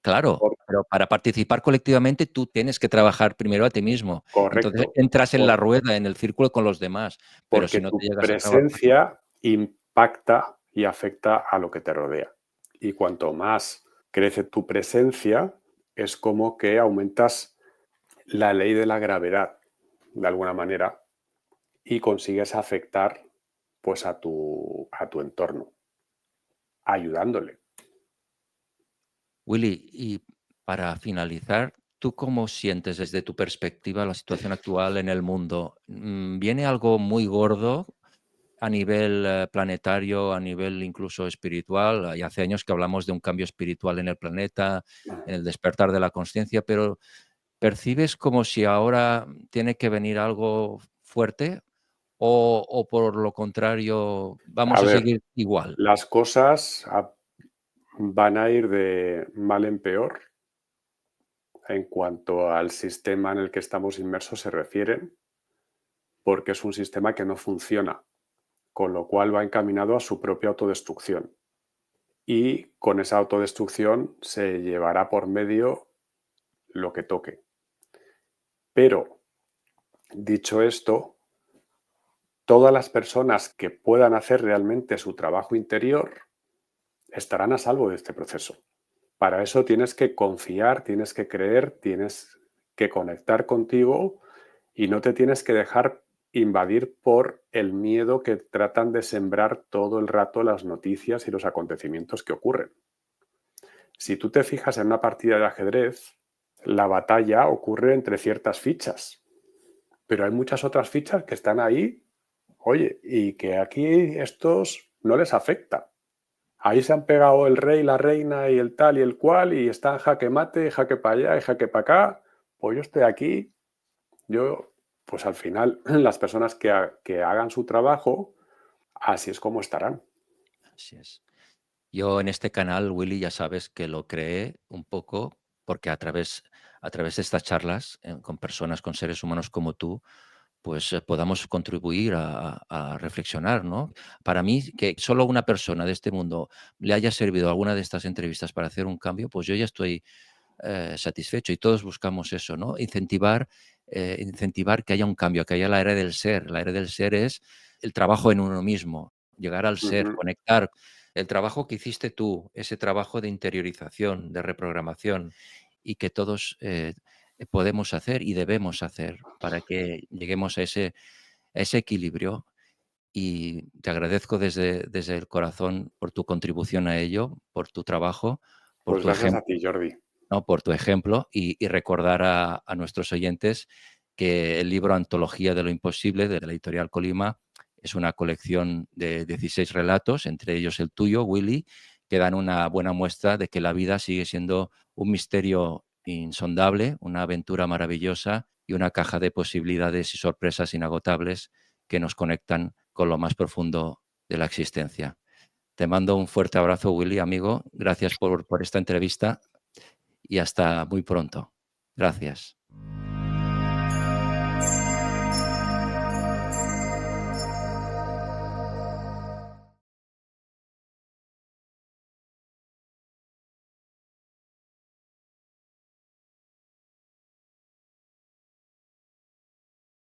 Claro, Por- pero para participar colectivamente tú tienes que trabajar primero a ti mismo. Entonces correcto. entras en la Por- rueda, en el círculo con los demás, pero si porque no te tu llegas a trabajar tú. presencia impacta y afecta a lo que te rodea. Y cuanto más crece tu presencia, es como que aumentas la ley de la gravedad, de alguna manera, y consigues afectar pues a tu entorno, ayudándole. Willy, y para finalizar, ¿tú cómo sientes desde tu perspectiva la situación actual en el mundo? ¿Viene algo muy gordo a nivel planetario, a nivel incluso espiritual? Y hace años que hablamos de un cambio espiritual en el planeta, en el despertar de la conciencia, pero ¿percibes como si ahora tiene que venir algo fuerte o por lo contrario A vamos a ver, seguir igual? las cosas van a ir de mal en peor en cuanto al sistema en el que estamos inmersos se refiere, porque es un sistema que no funciona, con lo cual va encaminado a su propia autodestrucción. Y con esa autodestrucción se llevará por medio lo que toque. Pero, dicho esto, todas las personas que puedan hacer realmente su trabajo interior estarán a salvo de este proceso. Para eso tienes que confiar, tienes que creer, tienes que conectar contigo y no te tienes que dejar invadir por el miedo que tratan de sembrar todo el rato las noticias y los acontecimientos que ocurren. Si tú te fijas en una partida de ajedrez, la batalla ocurre entre ciertas fichas, pero hay muchas otras fichas que están ahí, oye, y que aquí estos no les afecta. Ahí se han pegado el rey, la reina y el tal y el cual y está en jaque mate, jaque para allá y jaque para acá. Pues yo estoy aquí, yo, pues al final las personas que hagan su trabajo, así es como estarán. Así es. Yo en este canal, Willy, ya sabes que lo creé un poco porque a través de estas charlas con personas, con seres humanos como tú, pues podamos contribuir a reflexionar, ¿no? Para mí, que solo una persona de este mundo le haya servido alguna de estas entrevistas para hacer un cambio, pues yo ya estoy satisfecho y todos buscamos eso, ¿no? Incentivar que haya un cambio, que haya la era del ser. La era del ser es el trabajo en uno mismo, llegar al ser, Ujú. conectar. El trabajo que hiciste tú, ese trabajo de interiorización, de reprogramación y que todos podemos hacer y debemos hacer para que lleguemos a ese equilibrio. Y te agradezco desde el corazón por tu contribución a ello, por tu trabajo, por Pues tu gracias a ejemplo, ti, Jordi. ¿no? Por tu ejemplo y recordar a nuestros oyentes que el libro Antología de lo Imposible de la editorial Colima es una colección de 16 relatos, entre ellos el tuyo, Willy, que dan una buena muestra de que la vida sigue siendo un misterio insondable, una aventura maravillosa y una caja de posibilidades y sorpresas inagotables que nos conectan con lo más profundo de la existencia. Te mando un fuerte abrazo, Willy, amigo. Gracias por esta entrevista y hasta muy pronto. Gracias.